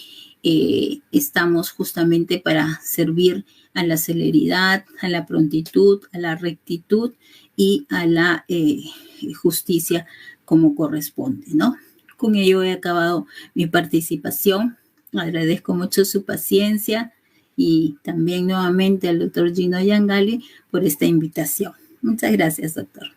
estamos justamente para servir a la celeridad, a la prontitud, a la rectitud y a la justicia como corresponde, ¿no? Con ello he acabado mi participación. Agradezco mucho su paciencia y también nuevamente al doctor Gino Yangali por esta invitación. Muchas gracias, doctor.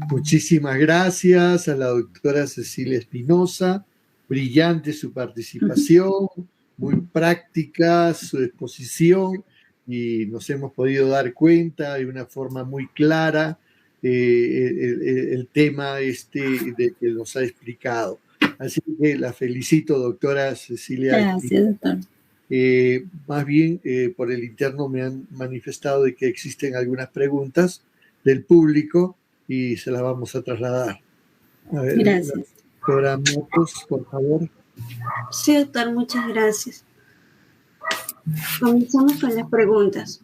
Muchísimas gracias a la doctora Cecilia Espinosa. Brillante su participación, muy práctica su exposición, y nos hemos podido dar cuenta de una forma muy clara el tema de que nos ha explicado. Así que la felicito, doctora Cecilia. Gracias, doctor. Más bien, por el interno me han manifestado de que existen algunas preguntas del público y se las vamos a trasladar. A ver, Gracias. doctora Matos, por favor. Sí, doctor, muchas gracias. Comenzamos con las preguntas.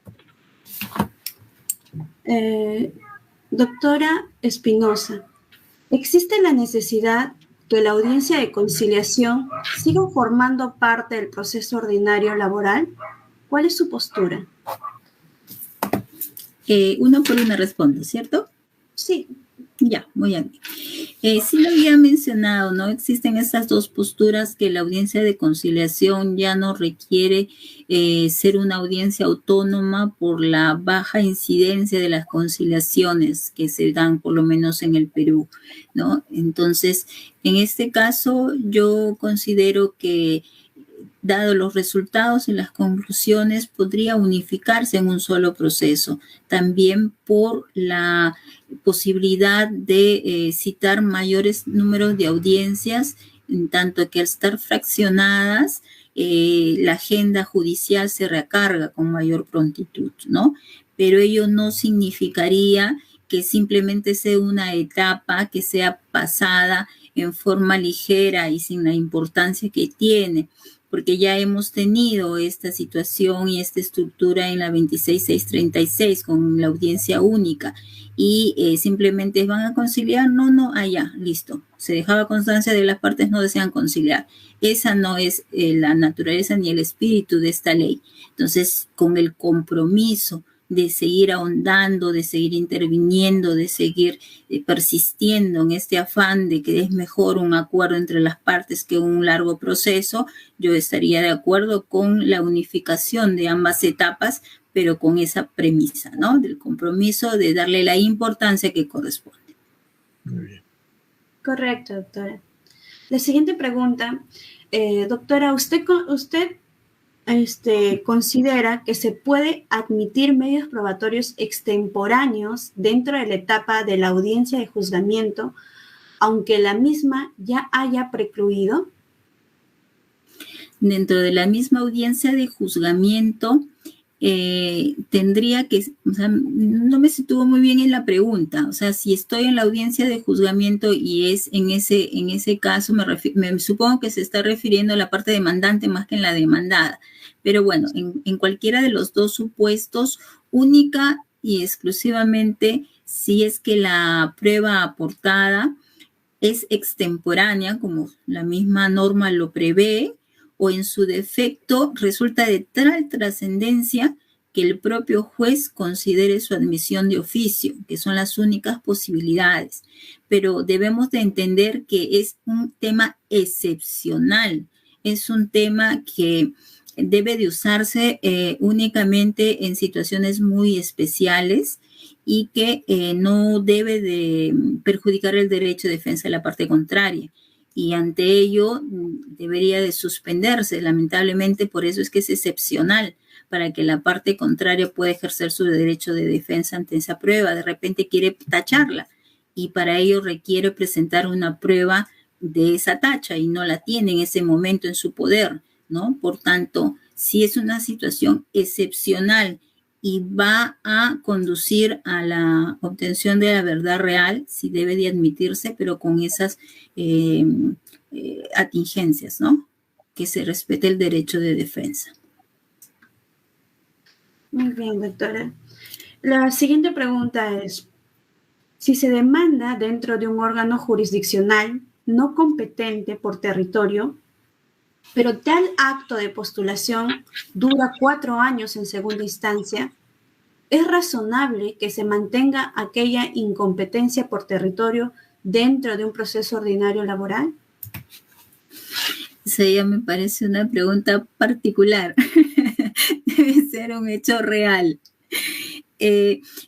Doctora Espinosa, ¿existe la necesidad que la audiencia de conciliación siga formando parte del proceso ordinario laboral? ¿Cuál es su postura? Uno por uno respondo, ¿cierto? Sí. Ya, muy bien. Sí lo había mencionado, ¿no? Existen estas dos posturas que la audiencia de conciliación ya no requiere ser una audiencia autónoma por la baja incidencia de las conciliaciones que se dan, por lo menos en el Perú, ¿no? Entonces, en este caso, yo considero que dado los resultados y las conclusiones, podría unificarse en un solo proceso. También por la posibilidad de citar mayores números de audiencias, en tanto que al estar fraccionadas, la agenda judicial se recarga con mayor prontitud, ¿no? Pero ello no significaría que simplemente sea una etapa que sea pasada en forma ligera y sin la importancia que tiene, porque ya hemos tenido esta situación y esta estructura en la 26636 con la audiencia única y simplemente van a conciliar, no, ya, listo. Se dejaba constancia de las partes no desean conciliar. Esa no es la naturaleza ni el espíritu de esta ley. Entonces, con el compromiso de seguir ahondando, de seguir interviniendo, de seguir persistiendo en este afán de que es mejor un acuerdo entre las partes que un largo proceso, yo estaría de acuerdo con la unificación de ambas etapas, pero con esa premisa, ¿no? Del compromiso de darle la importancia que corresponde. Muy bien. Correcto, doctora. La siguiente pregunta, doctora, ¿usted considera que se puede admitir medios probatorios extemporáneos dentro de la etapa de la audiencia de juzgamiento, aunque la misma ya haya precluido? Dentro de la misma audiencia de juzgamiento, tendría que, o sea, no me situó muy bien en la pregunta, o sea, si estoy en la audiencia de juzgamiento y es en ese caso, me supongo que se está refiriendo a la parte demandante más que en la demandada, pero bueno, en cualquiera de los dos supuestos, única y exclusivamente si es que la prueba aportada es extemporánea, como la misma norma lo prevé, o en su defecto resulta de tal trascendencia que el propio juez considere su admisión de oficio, que son las únicas posibilidades. Pero debemos de entender que es un tema excepcional, es un tema que debe de usarse únicamente en situaciones muy especiales y que no debe de perjudicar el derecho de defensa de la parte contraria. Y ante ello debería de suspenderse. Lamentablemente, por eso es que es excepcional, para que la parte contraria pueda ejercer su derecho de defensa ante esa prueba. De repente quiere tacharla y para ello requiere presentar una prueba de esa tacha y no la tiene en ese momento en su poder, ¿no? Por tanto, si es una situación excepcional y va a conducir a la obtención de la verdad real, sí debe de admitirse, pero con esas atingencias, ¿no? Que se respete el derecho de defensa. Muy bien, doctora. La siguiente pregunta es, si se demanda dentro de un órgano jurisdiccional no competente por territorio, pero tal acto de postulación dura 4 años en segunda instancia, ¿es razonable que se mantenga aquella incompetencia por territorio dentro de un proceso ordinario laboral? Esa ya me parece una pregunta particular. Debe ser un hecho real.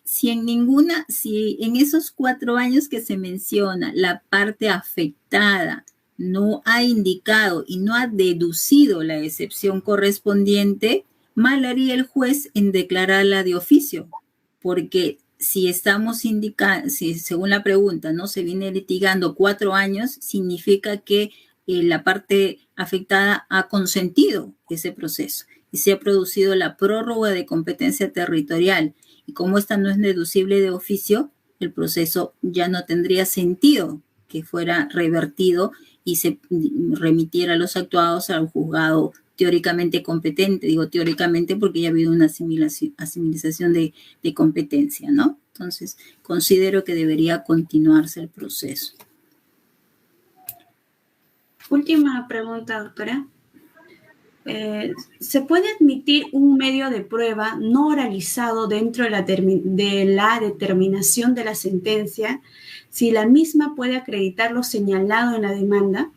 Si en esos 4 años que se menciona, la parte afectada no ha indicado y no ha deducido la excepción correspondiente, mal haría el juez en declararla de oficio, porque si estamos indicando, si según la pregunta, ¿no? Se viene litigando 4 años, significa que la parte afectada ha consentido ese proceso y se ha producido la prórroga de competencia territorial. Y como esta no es deducible de oficio, el proceso ya no tendría sentido que fuera revertido y se remitiera los actuados al juzgado teóricamente competente. Digo teóricamente porque ya ha habido una asimilación de competencia, ¿no? Entonces, considero que debería continuarse el proceso. Última pregunta, doctora. ¿Se puede admitir un medio de prueba no oralizado dentro de la determinación de la sentencia si la misma puede acreditar lo señalado en la demanda?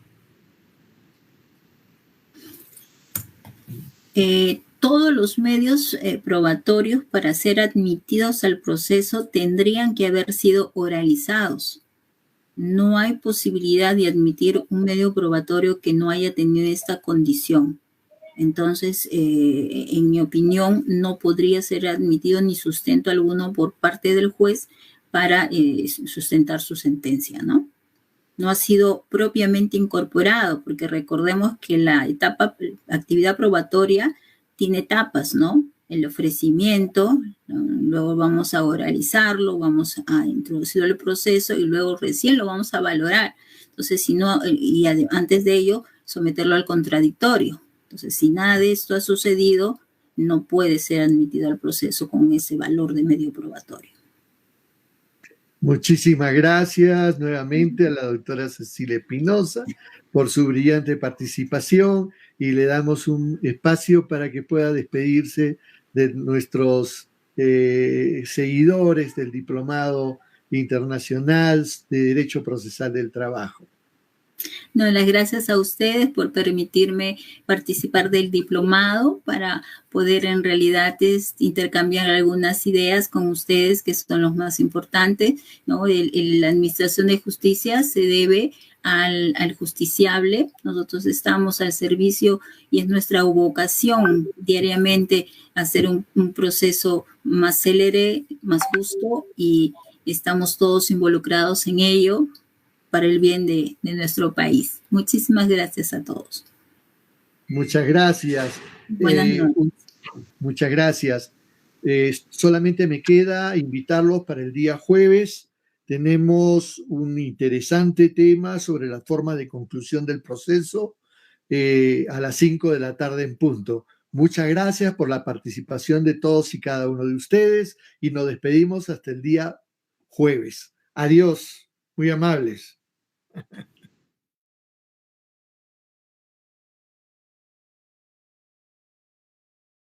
Todos los medios probatorios para ser admitidos al proceso tendrían que haber sido oralizados. No hay posibilidad de admitir un medio probatorio que no haya tenido esta condición. Entonces, en mi opinión, no podría ser admitido ni sustento alguno por parte del juez para sustentar su sentencia, ¿no? No ha sido propiamente incorporado, porque recordemos que la actividad probatoria tiene etapas, ¿no? El ofrecimiento, luego vamos a oralizarlo, vamos a introducirlo al proceso y luego recién lo vamos a valorar. Entonces, si no, y antes de ello, someterlo al contradictorio. Entonces, si nada de esto ha sucedido, no puede ser admitido al proceso con ese valor de medio probatorio. Muchísimas gracias nuevamente a la doctora Cecilia Espinosa por su brillante participación y le damos un espacio para que pueda despedirse de nuestros seguidores del Diplomado Internacional de Derecho Procesal del Trabajo. No, las gracias a ustedes por permitirme participar del diplomado para poder en realidad intercambiar algunas ideas con ustedes que son los más importantes, ¿no? La administración de justicia se debe al justiciable. Nosotros estamos al servicio y es nuestra vocación diariamente hacer un proceso más célere, más justo y estamos todos involucrados en ello para el bien de nuestro país. Muchísimas gracias a todos. Muchas gracias. Buenas noches. Muchas gracias. Solamente me queda invitarlos para el día jueves. Tenemos un interesante tema sobre la forma de conclusión del proceso a las 5 de la tarde en punto. Muchas gracias por la participación de todos y cada uno de ustedes y nos despedimos hasta el día jueves. Adiós. Muy amables.